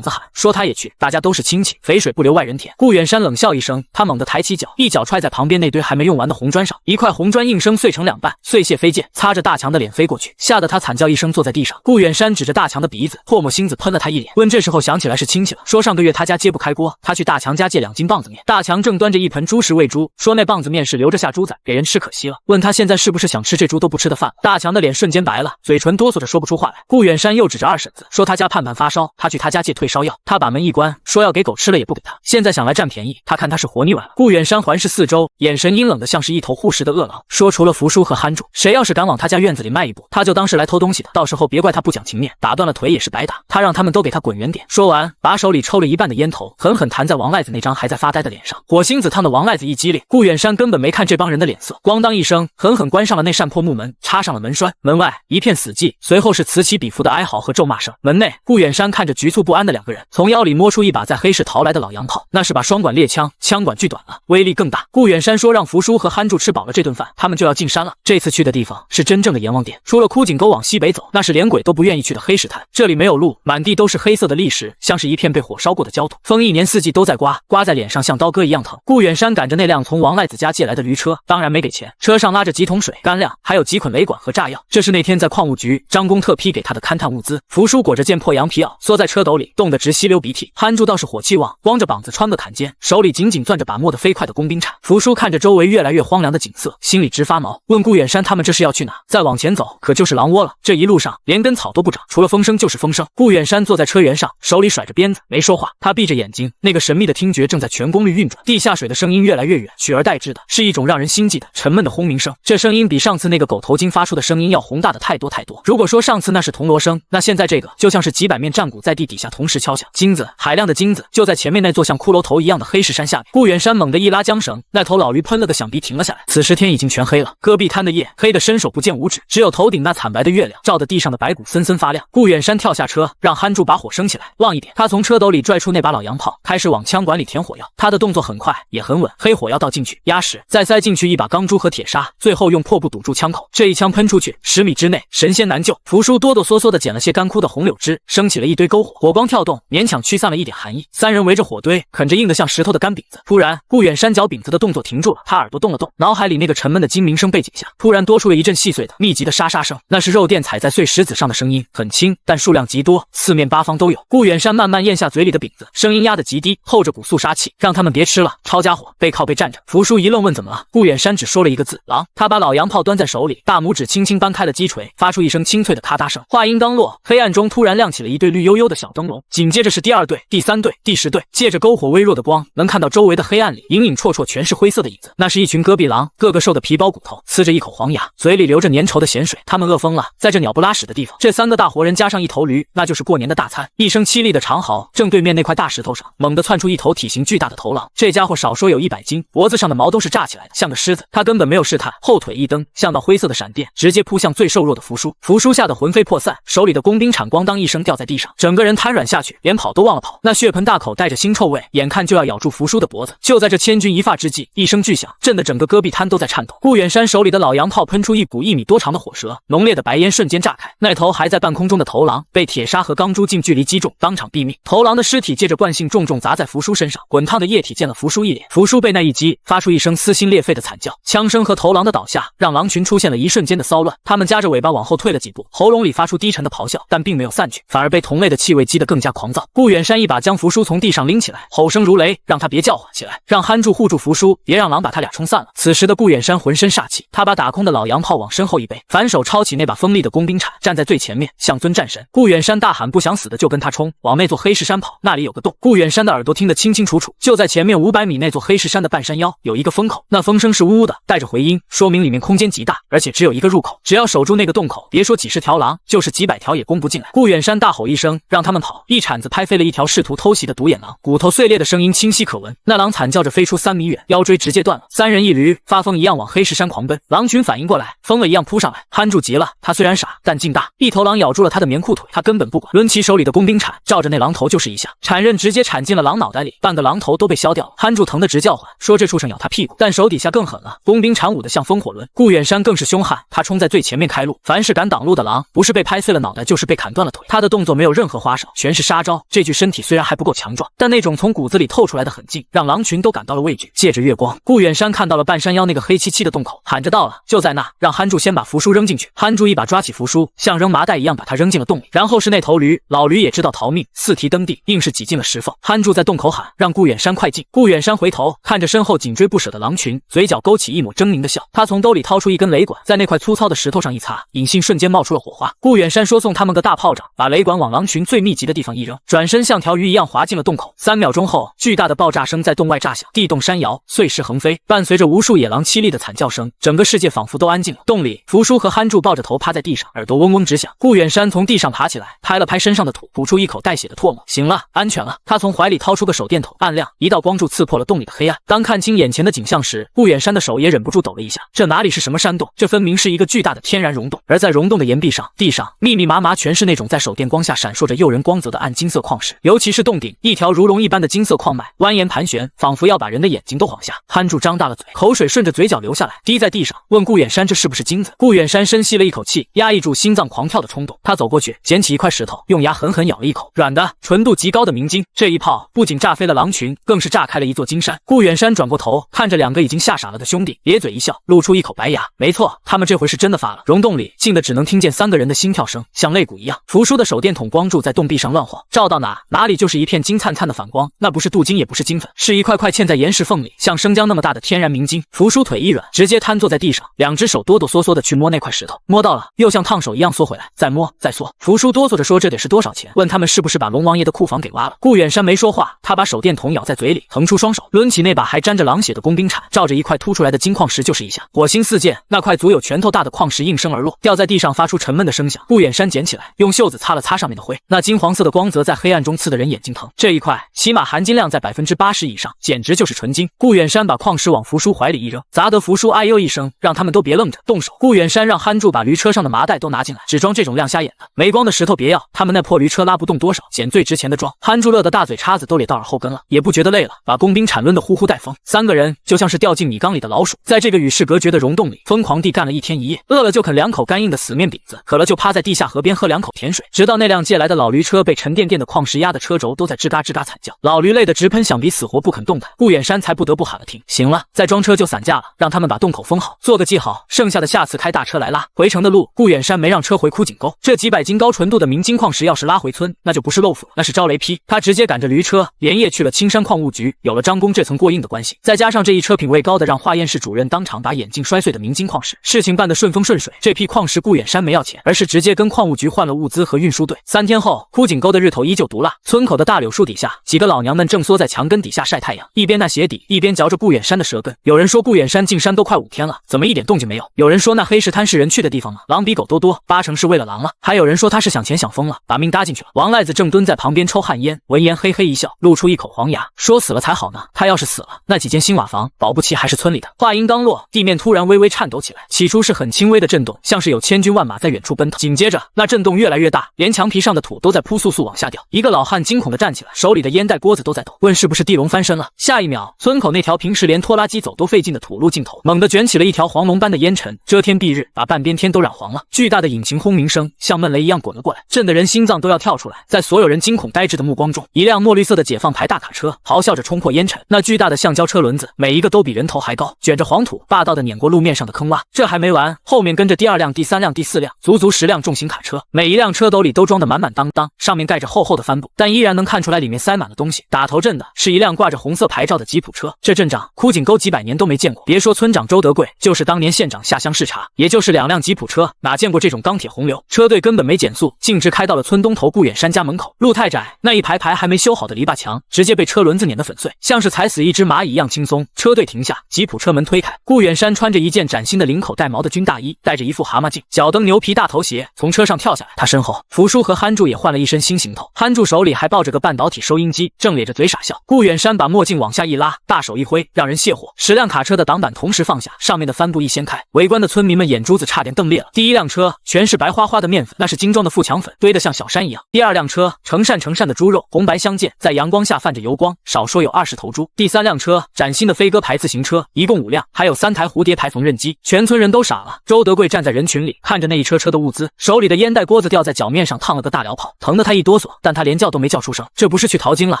子喊，说他也去，大家都是亲戚，肥水不流外人田。顾远山冷笑一声，他猛地抬起脚，一脚踹在旁边那堆还没用完的红砖上，一块红砖应声碎成2半，碎屑飞溅，擦着大强的脸飞过去，吓得他惨叫一声，坐在地上。顾远山指着大强的鼻子，唾沫星子喷了他一脸，问这时候想起来是亲戚了，说上个月他家揭不开锅，他去大强家借2斤棒子面。大强正端着一盆猪食喂猪，说那棒子面是留着下猪仔给人吃可惜了，问他现在是不是想吃这猪都不吃的饭。大强的脸瞬间白了，嘴唇哆嗦着说不出话来。顾远山又指着二婶子，说他家盼盼发烧，他去他家借退烧药，他把门一关，说要给狗吃了也不给他，现在想来占便宜，他看他是活腻歪了。顾远山环视四周，眼神阴冷的像是一头护食的饿狼，说除了福叔和憨柱，谁要是敢往他家院子里迈一步，他就当是来偷东西的，到时候别怪他不讲情面，打断了腿也是白打，他让他们都给他滚远点。说完，把手里抽了一半的烟头狠狠弹在王赖子那张还在发呆的脸上，火星子烫的王赖子一激灵，顾远山根本没看这帮人的脸色，咣当一声狠狠关上了那扇破木门，插上了门栓，门外一片死寂，随后是此起彼伏的哀嚎和咒骂声。门内，顾远山看着局促不安的2个人，从腰里摸出一把在黑市淘来的老洋炮，那是把双管猎枪，枪管锯短了，威力更大。顾远山说让福叔和憨柱吃饱了这顿饭，他们就要进山了。这次去的地方是真正的阎王殿，除了枯井沟往西北走，那是连鬼都不愿意去的黑石潭，这里没有路，满地都是黑色的砾石，像是一片被火烧过的焦土，风一年四季都在刮，刮在脸上像刀割一样疼。顾远山赶着那辆从王赖子家借来的驴车，当然没给钱，车上拉着几桶水、干粮，还有几捆雷管和炸药，这是那天在矿务局张工特批给他的勘探物资。福叔裹着件破羊皮袄，缩在车斗里，冻得直吸溜鼻涕。憨柱倒是火气旺，光着膀子穿个坎肩，手里紧紧攥着把磨得飞快的工兵铲。福叔看着周围越来越荒凉的景色，心里直发毛，问顾远山他们这是要去哪？再往前走可就是狼窝了，这一路上连根草都不长，除了风声就是风声。顾远山坐在车辕上，手里甩着鞭子，没说话。他闭着眼睛，那个神秘的听觉正在全功率运转，地下水的声音越来越远，取而代之的是一种让人心悸的沉闷的轰鸣声。这声音比上次那个狗头精发出的声音要宏大的太多太多。如果说上次那是铜锣声，那现在这个就像是几百面战鼓在地底下同时敲响。金子，海量的金子就在前面那座像骷髅头一样的黑石山下面。顾远山猛地一拉缰绳，那头老驴喷了个响鼻停了下来。此时天已经全黑了，戈壁滩的夜黑得伸手不见五指，只有头顶那惨白的月亮照得地上的白骨森森发亮。顾远山跳下车，让憨柱把火升起来，旺一点。他从车斗里拽出那把老洋炮，开始往枪管里填火药。他的动作很快也很稳，黑火药倒进去，压实，再塞进去一把钢珠和铁砂，最后用破布堵住枪口。这一枪喷出去10米之内神仙难救。福叔哆哆嗦嗦地捡了些干枯的红柳枝，升起了一堆篝火，火光跳动，勉强驱散了一点寒意。3人围着火堆，啃着硬得像石头的干饼子。突然，顾远山嚼饼子的动作停住了，他耳朵动了动，脑海里那个沉闷的金鸣声背景下，突然多出了一阵细碎的密集的沙沙声，那是肉垫踩在碎石子上的声音，很轻，但数量极多，四面八方都有。顾远山慢慢咽下嘴里的饼子，声音压得极低，透着股肃杀气，让他们别吃了，抄家伙，背靠背站着。福叔一愣，问怎么了？顾远山只说了一个字：狼。他把老洋炮端在手里，大拇指轻轻扳开了击锤，发出一声清脆的咔嗒声。话音刚落，黑暗中突然亮起了一对绿油油的小灯笼，紧接着是第2队、第3队、第10队。借着篝火微弱的光，能看到周围的黑暗里隐隐绰绰全是灰色的影子，那是一群戈壁狼，个个瘦得皮包骨头，呲着一口黄牙，嘴里流着粘稠的咸水。他们饿疯了，在这鸟不拉屎的地方，这3个大活人加上1头驴，那就是过年的大餐。一声凄厉的长嚎，正对面那块大石头上猛地窜出一头体型巨大的头狼，这家伙少说有100斤，脖子上的毛都是炸起来的，像个狮子。他根本没有试探，后腿一蹬，像道灰色的闪电，直接扑向最瘦弱的福叔。福叔吓得魂飞魄散，手里的工兵铲咣当一声掉在地上，整个人瘫软下去，连跑都忘了跑。那血盆大口带着腥臭味，眼看就要咬住福叔的脖子。就在这千钧一发之际，一声巨响，震得整个戈壁滩都在颤抖。顾远山手里的老洋炮喷出一股1米多长的火舌，浓烈的白烟瞬间炸开。那头还在半空中的头狼被铁砂和钢珠近距离击中，当场毙命。头狼的尸体借着惯性重重砸在福叔身上，滚烫的液体溅了福叔一脸。福叔被那一击，发出一声撕心裂肺的惨叫。枪声和头狼的倒下，让狼群出现了一瞬间的骚乱。他们夹着尾巴往后退了几步，喉咙里发出低沉的咆哮，但并没有散去，反而被同类的气味激得更加狂躁。顾远山一把将福叔从地上拎起来，吼声如雷，让他别叫唤起来，让憨柱护住福叔，别让狼把他俩冲散了。此时的顾远山浑身煞气，他把打空的老洋炮往身后一背，反手抄起那把锋利的工兵铲，站在最前面，像尊战神。顾远山大喊不想死的就跟他冲，往那座黑石山跑，那里有个洞。顾远山的耳朵听得清清楚楚，就在前面500米那座黑石山的半山腰有一个风口，那风声是呜呜的，带着回音，说明里面空间极大，而且只有一个入口，只要守住那个洞口，别说几十条狼，就是几百条也攻不进来。顾远山大吼一声，让他们跑，一铲子拍飞了一条试图偷袭的独眼狼，骨头碎裂的声音清晰可闻。那狼惨叫着飞出3米远，腰椎直接断了。3人一驴发疯一样往黑石山狂奔，狼群反应过来，疯了一样扑上来。憨柱急了，他虽然傻，但劲大，一头狼咬住了他的棉裤腿，他根本不管，抡起手里的工兵铲，照着那狼头就是一下，铲刃直接铲进了狼脑袋里，半个狼头都被削掉了。憨柱疼得直叫唤，说这畜生咬他屁股，但手手底下更狠了，工兵缠舞的像风火轮。顾远山更是凶悍，他冲在最前面开路，凡是敢挡路的狼，不是被拍碎了脑袋，就是被砍断了腿。他的动作没有任何花哨，全是杀招。这具身体虽然还不够强壮，但那种从骨子里透出来的狠劲，让狼群都感到了畏惧。借着月光，顾远山看到了半山腰那个黑漆漆的洞口，喊着到了，就在那，让憨柱先把符书扔进去。憨柱一把抓起符书，像扔麻袋一样把它扔进了洞里。然后是那头驴，老驴也知道逃命，四蹄蹬地，硬是挤进了石缝。憨柱在洞口喊，让顾远山快进。顾远山回头看着身后紧追不舍的狼群，嘴角勾起一抹狰狞的笑。他从兜里掏出一根雷管，在那块粗糙的石头上一擦，引信瞬间冒出了火花。顾远山说送他们个大炮仗，把雷管往狼群最密集的地方一扔，转身像条鱼一样滑进了洞口。3秒钟后，巨大的爆炸声在洞外炸响，地动山摇，碎石横飞，伴随着无数野狼凄厉的惨叫声，整个世界仿佛都安静了。洞里，福叔和憨柱抱着头趴在地上，耳朵嗡嗡直响。顾远山从地上爬起来，拍了拍身上的土，吐出一口带血的唾沫。行了，安全了。他从怀里掏出个手电筒，暗亮，一道光柱刺破了洞里的黑暗。当看清眼前的景象时，顾远山的手也忍不住抖了一下。这哪里是什么山洞，这分明是一个巨大的天然溶洞。而在溶洞的岩壁上、地上密密麻麻全是那种在手电光下闪烁着诱人光泽的暗金色矿石，尤其是洞顶，一条如龙一般的金色矿脉蜿蜒盘旋，仿佛要把人的眼睛都晃瞎。憨柱张大了嘴，口水顺着嘴角流下来，滴在地上，问顾远山这是不是金子。顾远山深吸了一口气，压抑住心脏狂跳的冲动。他走过去，捡起一块石头，用牙狠狠咬了一口，软的、纯度极高的明金。这一炮不仅炸飞了狼群，更是炸开了一座金山。顾远山转过头，看着2个已经吓傻了的兄弟，咧嘴一笑，露出一口白牙。没错，他们这回是真的发了。溶洞里静的只能听见3个人的心跳声，像肋骨一样。福叔的手电筒光柱在洞壁上乱晃，照到哪里就是一片金灿灿的反光，那不是镀金也不是金粉，是一块块嵌在岩石缝里，像生姜那么大的天然明金。福叔腿一软，直接瘫坐在地上，2只手哆哆嗦嗦的去摸那块石头，摸到了，又像烫手一样缩回来，再摸再缩。福叔哆嗦着说这得是多少钱，问他们是不是把龙王爷的库房给挖了。顾远山没说话，他把手电筒咬在嘴里，腾出双手，抡起那把还沾着狼血的工兵铲，照着一块凸出来的金矿石就是一下，火星四溅，那块足有拳头大的矿石应声而落，掉在地上发出沉闷的声响。顾远山捡起来，用袖子擦了擦上面的灰，那金黄色的光泽在黑暗中刺得人眼睛疼。这一块起码含金量在80%以上，简直就是纯金。顾远山把矿石往福叔怀里一扔，砸得福叔哎呦一声，让他们都别愣着，动手。顾远山让憨柱把驴车上的麻袋都拿进来，只装这种亮瞎眼的，没光的石头别要，他们那破驴车拉不动多少，捡最值钱的装。憨柱乐得大嘴叉子都咧到耳后跟了，也不觉得累了，把工兵铲抡得呼呼带风。3个人就像是掉进米缸里的老鼠，在这个与世隔绝的溶洞里疯狂地干了1天1夜，饿了就啃2口干硬的死面饼子，渴了就趴在地下河边喝2口甜水，直到那辆借来的老驴车被沉甸甸的矿石压得车轴都在吱嘎吱嘎惨叫，老驴累得直喷响鼻，死活不肯动弹。顾远山才不得不喊了停，行了，再装车就散架了，让他们把洞口封好，做个记号，剩下的下次开大车来拉。回程的路，顾远山没让车回枯井沟，这几百斤高纯度的明金矿石要是拉回村，那就不是漏府了，那是招雷劈。他直接赶着驴车连夜去了青山矿务局，有了张工这层过硬的关系，再加上这一车品位高的让化验室主任当场把眼镜摔碎的明金矿石，事情办得顺风顺水。这批矿石顾远山没要钱，而是直接跟矿务局换了物资和运输队。3天后，枯井沟的日头依旧毒辣，村口的大柳树底下，几个老娘们正缩在墙根底下晒太阳，一边那鞋底，一边嚼着顾远山的舌根。有人说顾远山进山都快5天了，怎么一点动静没有？有人说那黑石滩是人去的地方吗？狼比狗都多，8成是为了狼了。还有人说他是想钱想疯了，把命搭进去了。王赖子正蹲在旁边抽旱烟，闻言嘿嘿一笑，露出一口黄牙，说死了才好呢，他要是死了，那几间新瓦房保不齐还是村里的。话音刚落，地面突然微微颤抖起来，起初是很轻微的震动，像是有千军万马在远处奔腾，紧接着那震动越来越大，连墙皮上的土都在扑簌簌往下掉。一个老汉惊恐地站起来，手里的烟袋锅子都在抖，问是不是地龙翻身了。下一秒，村口那条平时连拖拉机走都费劲的土路尽头猛地卷起了一条黄龙般的烟尘，遮天蔽日，把半边天都染黄了。巨大的引擎轰鸣声像闷雷一样滚了过来，震得人心脏都要跳出来。在所有人惊恐呆滞的目光中，一辆墨绿色的解放牌大卡车咆哮着冲破烟尘，那巨大的橡胶车轮子每一个都比人头还高，卷着黄土霸道地碾过路面上的坑洼。这还没完，后面跟着第2辆、第3辆、第4辆，足足10辆重型卡车，每一辆车斗里都装得满满当当，上面盖着厚厚的帆布，但依然能看出来里面塞满了东西。打头阵的是一辆挂着红色牌照的吉普车，这阵仗枯井沟几百年都没见过，别说村长周德贵，就是当年县长下乡视察，也就是2辆吉普车，哪见过这种钢铁洪流？车队根本没减速，径直开到了村东头顾远山家门口。路太窄，那一排排还没修好的篱笆墙直接被车轮子碾得粉碎，像是踩死一只蚂蚁一样轻松。车队停下，吉普车门推开，顾远山穿着一件崭新的领口带毛的军大衣，戴着一副蛤蟆镜，脚蹬牛皮大头鞋，从车上跳下来。他身后，福叔和憨柱也换了一身新行头，憨柱手里还抱着个半导体收音机，正咧着嘴傻笑。顾远山把墨镜往下一拉，大手一挥，让人卸火。10辆卡车的挡板同时放下，上面的帆布一掀开，围观的村民们眼珠子差点瞪裂了。第1辆车全是白花花的面粉，那是精装的富强粉，堆得像小山一样。第2辆车成扇成扇的猪肉，红白相间，在阳光下泛着油光，少说有20头猪。第3辆车崭新的飞鸽牌子型行车，一共5辆，还有3台蝴蝶牌缝纫机。全村人都傻了。周德贵站在人群里，看着那一车车的物资，手里的烟袋锅子掉在脚面上，烫了个大燎泡，疼得他一哆嗦，但他连叫都没叫出声。这不是去淘金了，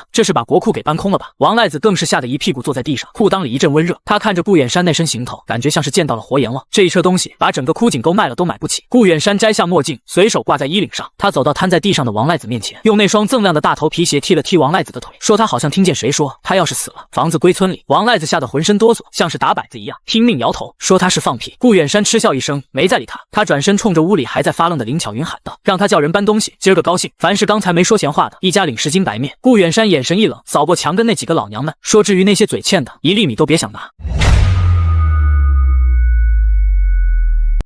这是把国库给搬空了吧？王赖子更是吓得一屁股坐在地上，裤裆里一阵温热。他看着顾远山那身行头，感觉像是见到了活阎王。这一车东西把整个枯井沟卖了都买不起。顾远山摘下墨镜，随手挂在衣领上，他走到瘫在地上的王赖子面前，用那双锃亮的大头皮鞋踢了踢王赖子的腿，说他好像听见谁说他要是死了，房子归村里。王赖子吓得浑身哆嗦，像是打摆子一样，拼命摇头，说他是放屁。顾远山嗤笑一声，没再理他。他转身冲着屋里还在发愣的林巧云喊道：“让他叫人搬东西，今儿个高兴。凡是刚才没说闲话的，一家领10斤白面。”顾远山眼神一冷，扫过墙根那几个老娘们，说：“至于那些嘴欠的，1粒米都别想拿。”